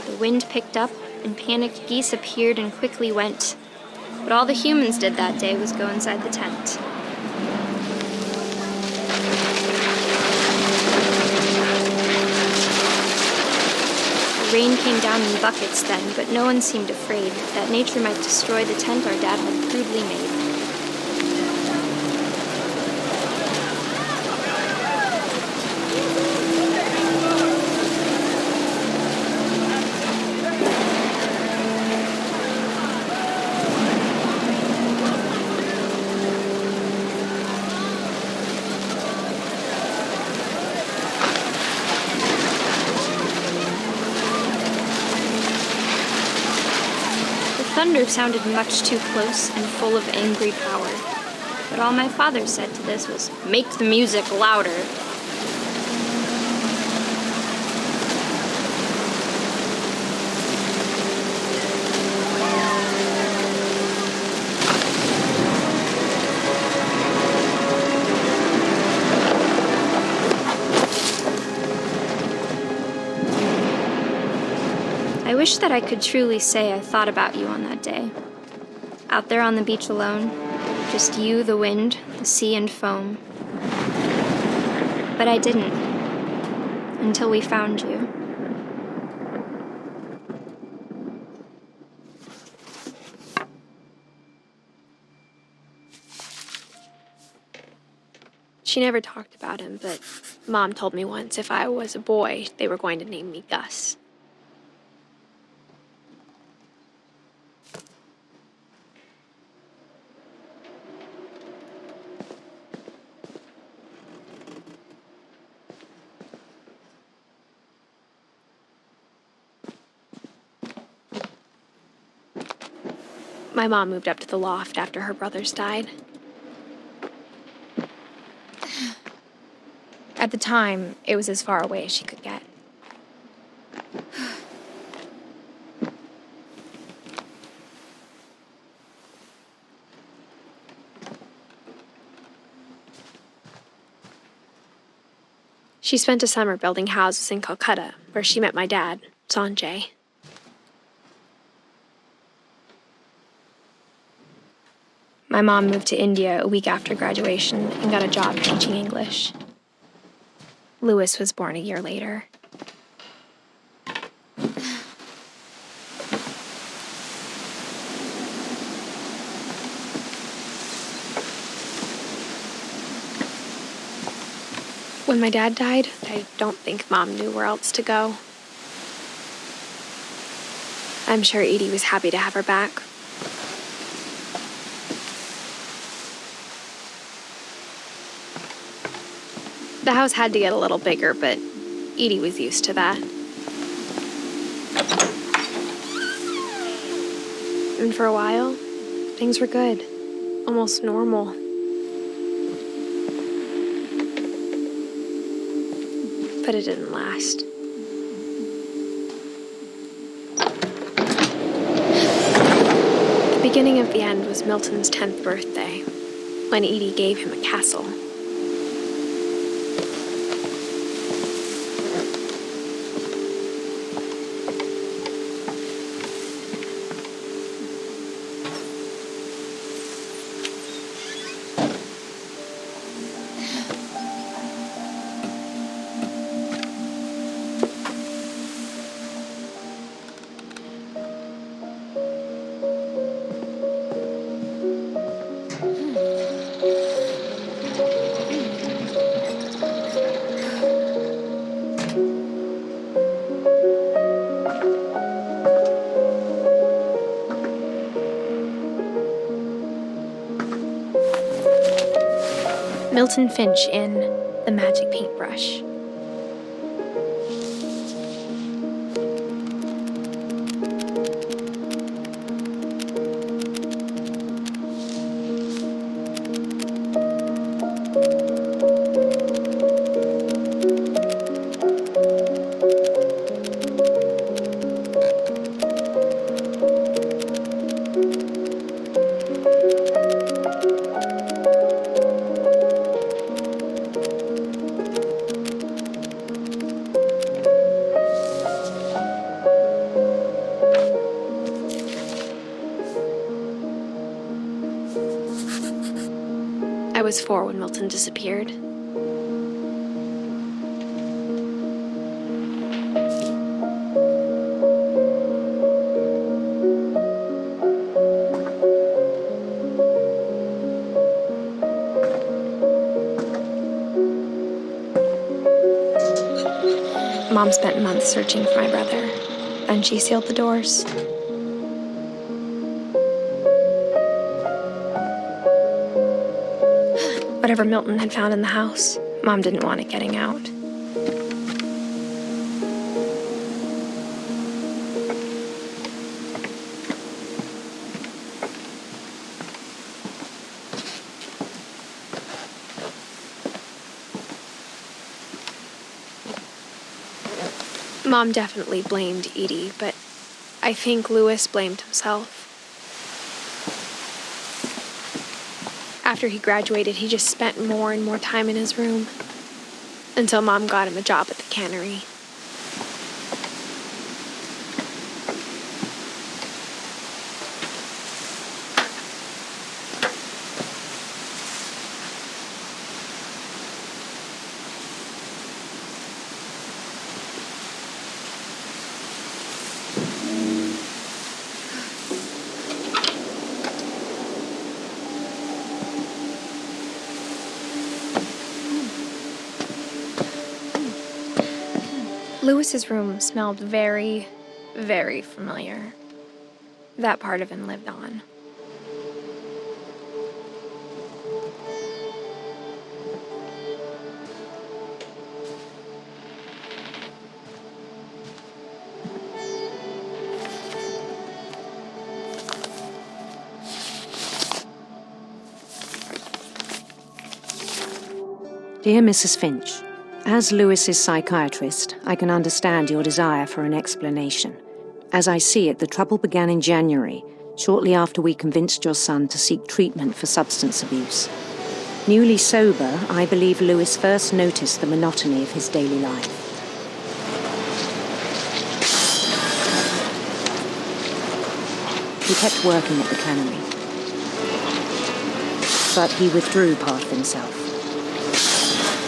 The wind picked up, and panicked geese appeared and quickly went. But all the humans did that day was go inside the tent. The rain came down in buckets then, but no one seemed afraid that nature might destroy the tent our dad had crudely made. thunder sounded much too close and full of angry power. But all my father said to this was, "Make the music louder." I wish that I could truly say I thought about you on that day. Out there on the beach alone, just you, the wind, the sea, and foam. But I didn't, until we found you. She never talked about him, but Mom told me once if I was a boy, they were going to name me Gus. My mom moved up to the loft after her brothers died. At the time, it was as far away as she could get. She spent a summer building houses in Calcutta, where she met my dad, Sanjay. My mom moved to India a week after graduation and got a job teaching English. Louis was born a year later. When my dad died, I don't think Mom knew where else to go. I'm sure Edie was happy to have her back. The house had to get a little bigger, but Edie was used to that. And for a while, things were good, almost normal. But it didn't last. The beginning of the end was Milton's 10th birthday, when Edie gave him a castle. Milton Finch in The Magic Paintbrush. I was 4 when Milton disappeared. Mom spent months searching for my brother, and she sealed the doors. Whatever Milton had found in the house, Mom didn't want it getting out. Mom definitely blamed Edie, but I think Louis blamed himself. After he graduated, he just spent more and more time in his room, until Mom got him a job at the cannery. Louis's room smelled very, very familiar. That part of him lived on. Dear Mrs. Finch, as Louis's psychiatrist, I can understand your desire for an explanation. As I see it, the trouble began in January, shortly after we convinced your son to seek treatment for substance abuse. Newly sober, I believe Louis first noticed the monotony of his daily life. He kept working at the cannery, but he withdrew part of himself.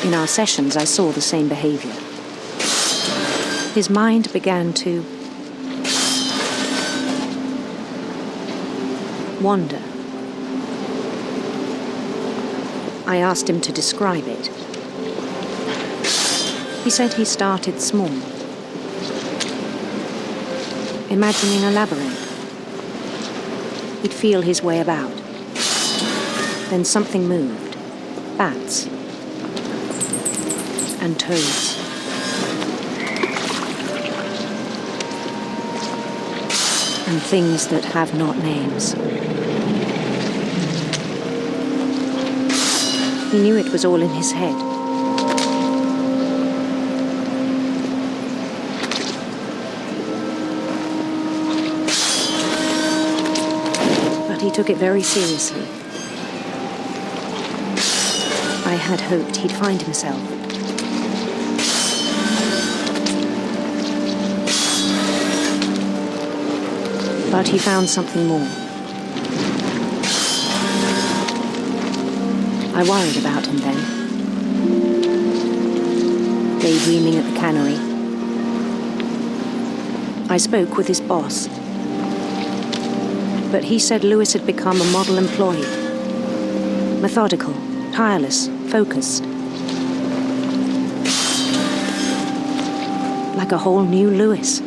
In our sessions, I saw the same behavior. His mind began to wander. I asked him to describe it. He said he started small, imagining a labyrinth. He'd feel his way about. Then something moved. Bats. And toads. And things that have not names. He knew it was all in his head. But he took it very seriously. I had hoped he'd find himself. But he found something more. I worried about him then. Daydreaming at the cannery. I spoke with his boss. But he said Louis had become a model employee. Methodical, tireless, focused. Like a whole new Louis.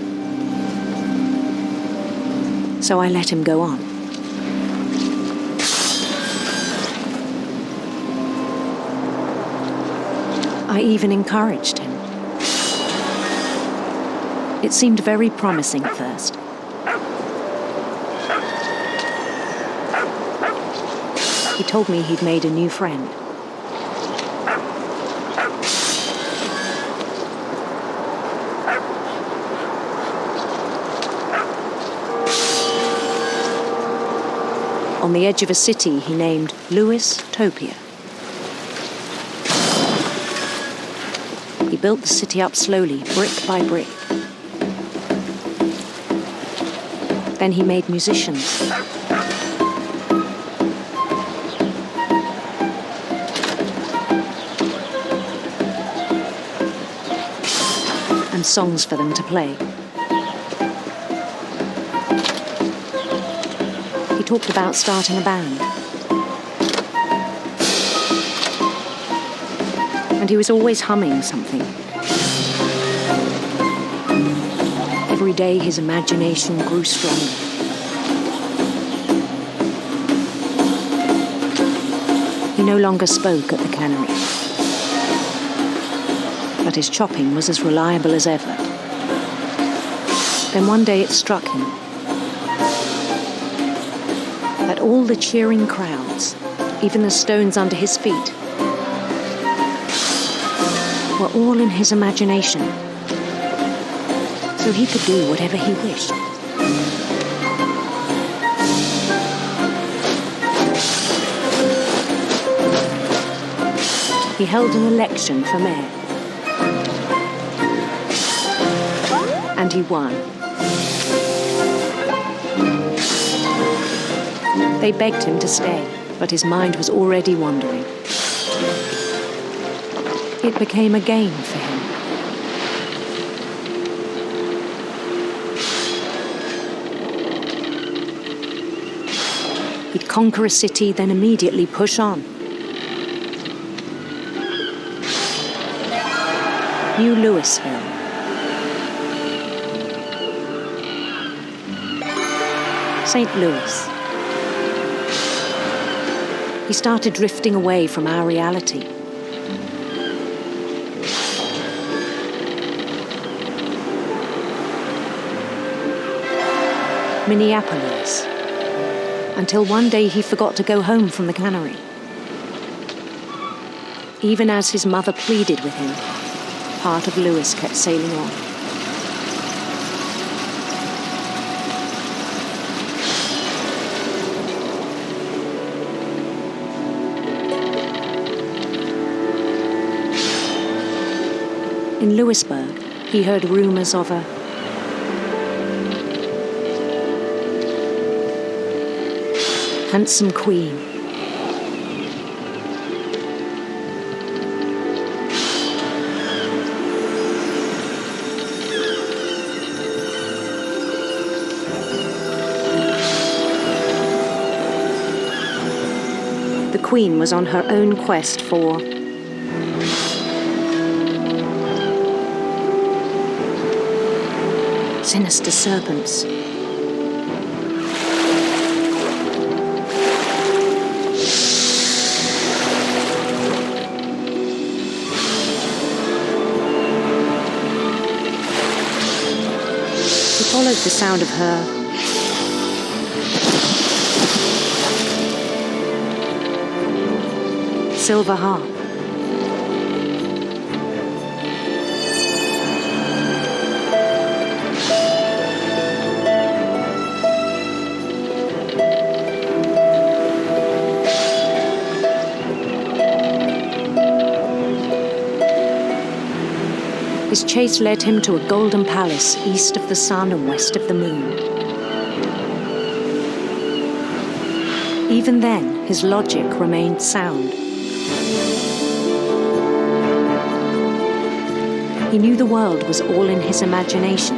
So I let him go on. I even encouraged him. It seemed very promising at first. He told me he'd made a new friend. On the edge of a city he named Louis-topia. He built the city up slowly, brick by brick. Then he made musicians. And songs for them to play. He talked about starting a band. And he was always humming something. Every day his imagination grew stronger. He no longer spoke at the cannery. But his chopping was as reliable as ever. Then one day it struck him that all the cheering crowds, even the stones under his feet, were all in his imagination. so he could do whatever he wished. He held an election for mayor. And he won. They begged him to stay, but his mind was already wandering. It became a game for him. He'd conquer a city, then immediately push on. New Louisville. St. Louis. He started drifting away from our reality. Minneapolis. Until one day he forgot to go home from the cannery. Even as his mother pleaded with him, part of Louis kept sailing on. In Louisburg, he heard rumors of a handsome queen. The queen was on her own quest for sinister serpents. He followed the sound of her silver harp. His chase led him to a golden palace east of the sun and west of the moon. Even then, his logic remained sound. He knew the world was all in his imagination.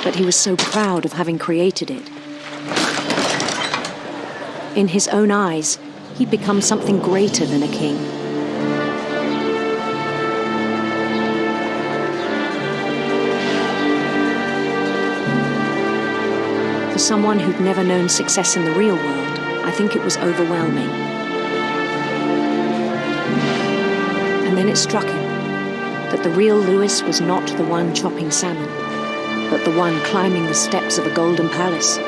But he was so proud of having created it. In his own eyes, he'd become something greater than a king. For someone who'd never known success in the real world, I think it was overwhelming. And then it struck him that the real Louis was not the one chopping salmon, but the one climbing the steps of a golden palace.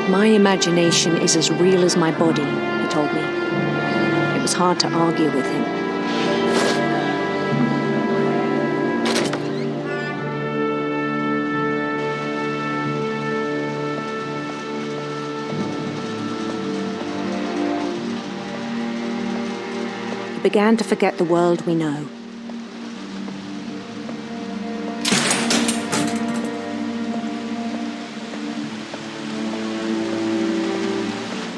My imagination is as real as my body, he told me. It was hard to argue with him. He began to forget the world we know.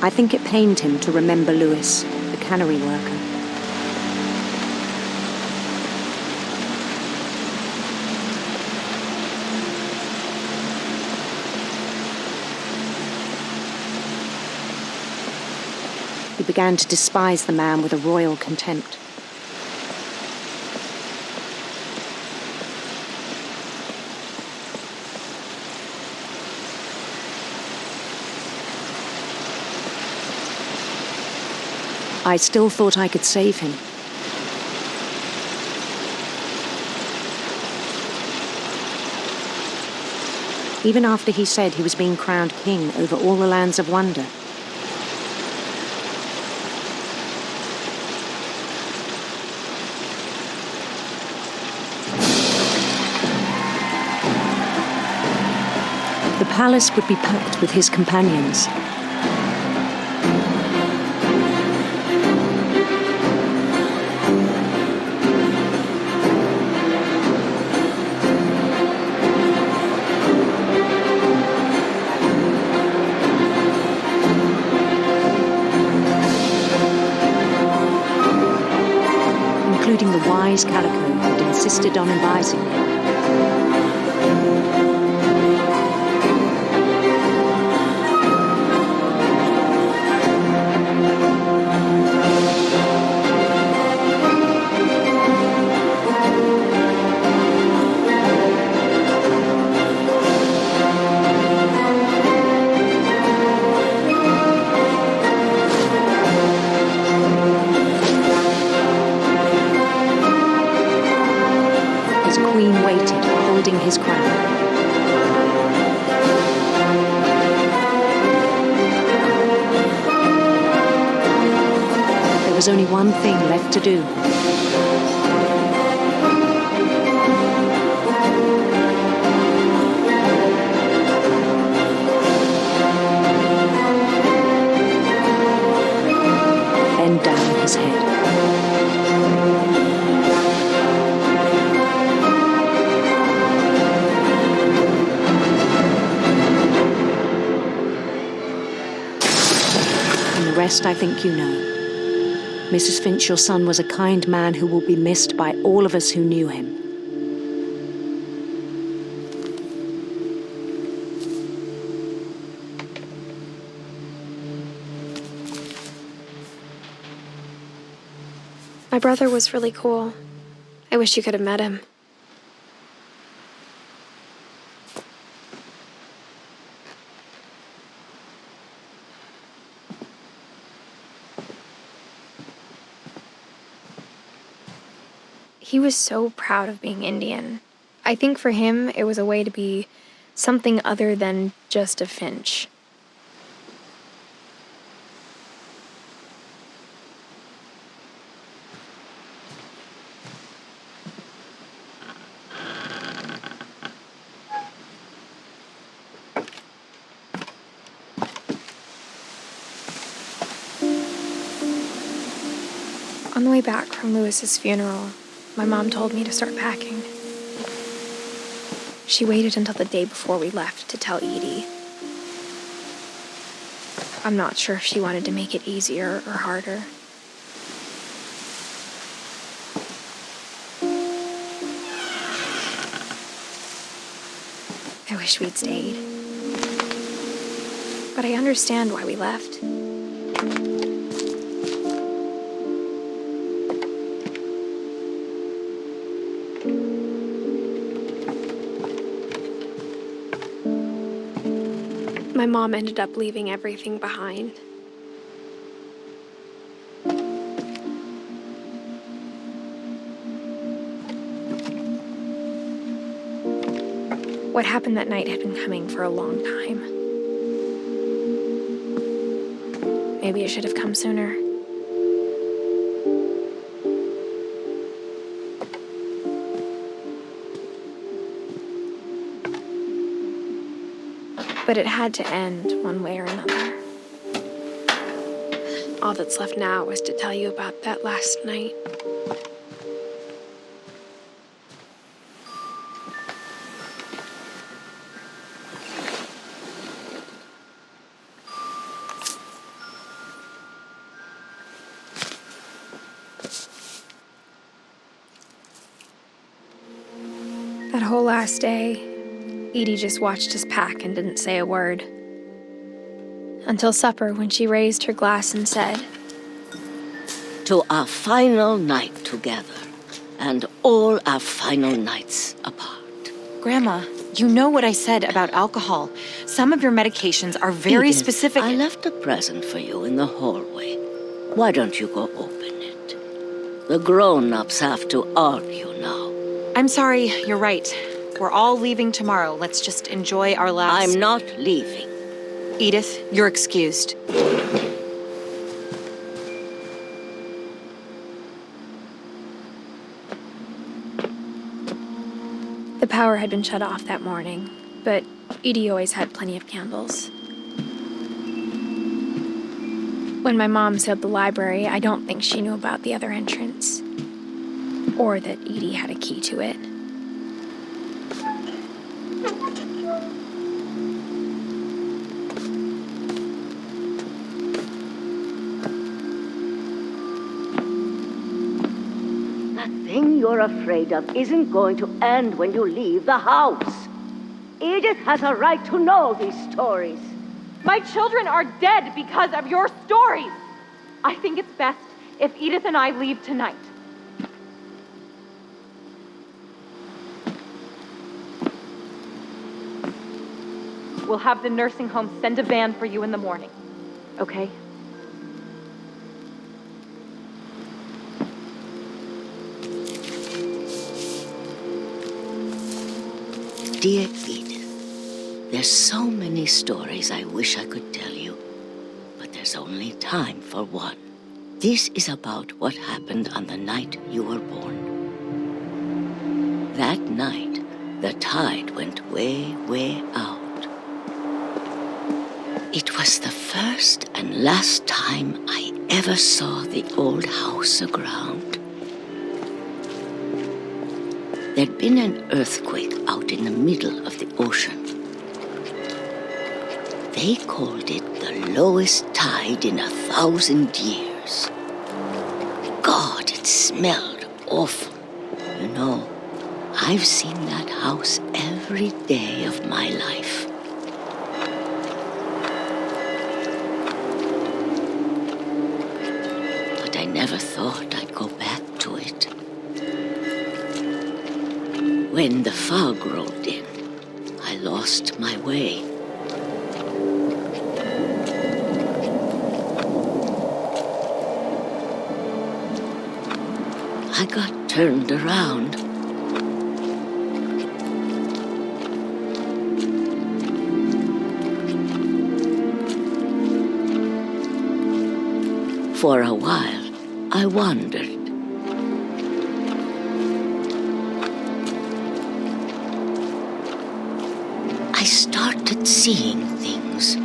I think it pained him to remember Louis, the cannery worker. He began to despise the man with a royal contempt. I still thought I could save him. even after he said he was being crowned king over all the lands of wonder. The palace would be packed with his companions. Including the wise Calico who'd insisted on advising him. His crown. There was only one thing left to do. Bend down his head. The rest I think you know. Mrs. Finch, your son was a kind man who will be missed by all of us who knew him. My brother was really cool. I wish you could have met him. He was so proud of being Indian. I think for him, it was a way to be something other than just a Finch. On the way back from Lewis's funeral, my mom told me to start packing. She waited until the day before we left to tell Edie. I'm not sure if she wanted to make it easier or harder. I wish we'd stayed. But I understand why we left. My mom ended up leaving everything behind. What happened that night had been coming for a long time. Maybe it should have come sooner. But it had to end one way or another. All that's left now is to tell you about that last night. That whole last day, Edie just watched us pack and didn't say a word. Until supper, when she raised her glass and said, "To our final night together, and all our final nights apart." Grandma, you know what I said about alcohol. Some of your medications are very Edith, specific. I left a present for you in the hallway. Why don't you go open it? The grown-ups have to argue now. I'm sorry, you're right. we're all leaving tomorrow. Let's just enjoy our last... I'm not leaving. Edith, you're excused. The power had been shut off that morning, but Edie always had plenty of candles. When my mom sealed the library, I don't think she knew about the other entrance, or that Edie had a key to it. The thing you're afraid of isn't going to end when you leave the house. Edith has a right to know these stories. My children are dead because of your stories. I think it's best if Edith and I leave tonight. We'll have the nursing home send a van for you in the morning, okay? Dear Edith, there's so many stories I wish I could tell you, but there's only time for one. This is about what happened on the night you were born. That night, the tide went way, way out. It was the first and last time I ever saw the old house aground. There'd been an earthquake out in the middle of the ocean. They called it the lowest tide in 1,000 years. God, it smelled awful. You know, I've seen that house every day of my life. But I never thought I'd go back to it. When the fog rolled in, I lost my way. I got turned around. For a while, I wandered. I started seeing things.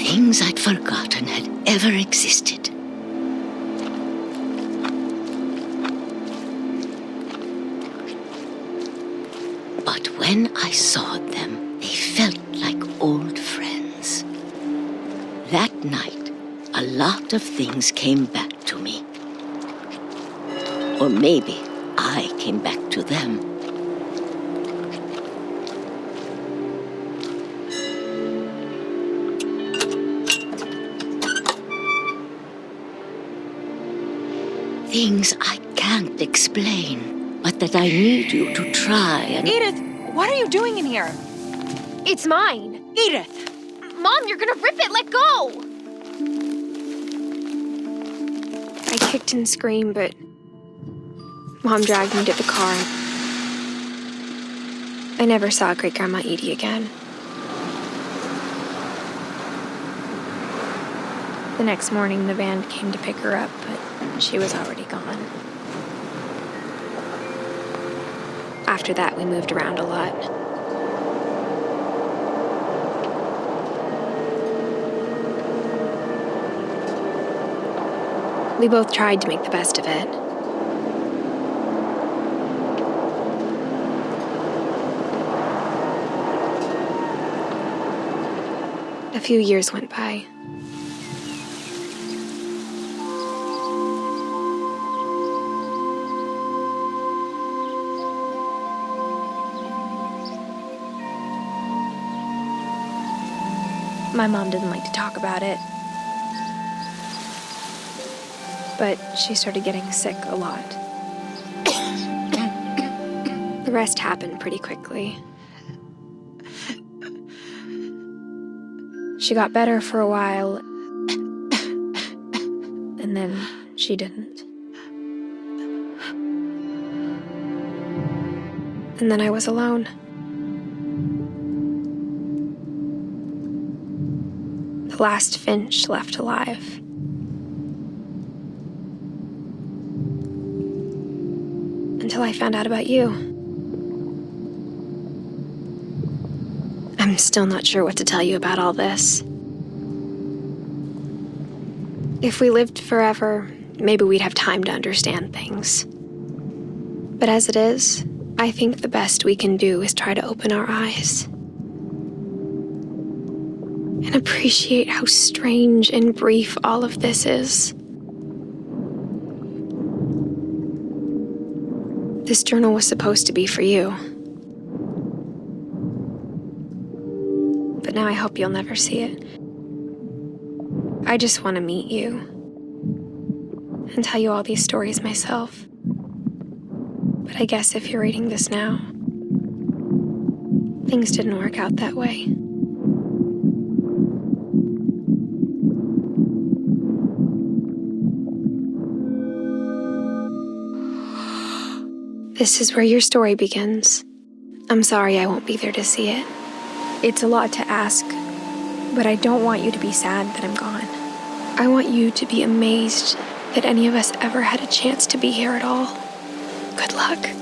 Things I'd forgotten had ever existed. But when I saw them, they felt like old friends. That night, a lot of things came back to me. Or maybe I came back to them. Things I can't explain, but that I need you to try and... Edith, what are you doing in here? It's mine. Edith! Mom, you're gonna rip it! Let go! I kicked and screamed, but Mom dragged me to the car. I never saw Great-Grandma Edie again. The next morning, the van came to pick her up, but she was already gone. After that, we moved around a lot. We both tried to make the best of it. A few years went by. My mom didn't like to talk about it. But she started getting sick a lot. The rest happened pretty quickly. She got better for a while, And then she didn't. And then I was alone. The last Finch left alive. Until I found out about you. I'm still not sure what to tell you about all this. If we lived forever, maybe we'd have time to understand things. But as it is, I think the best we can do is try to open our eyes. And appreciate how strange and brief all of this is. This journal was supposed to be for you. But now I hope you'll never see it. I just want to meet you and tell you all these stories myself. But I guess if you're reading this now, things didn't work out that way. This is where your story begins. I'm sorry I won't be there to see it. It's a lot to ask, but I don't want you to be sad that I'm gone. I want you to be amazed that any of us ever had a chance to be here at all. Good luck.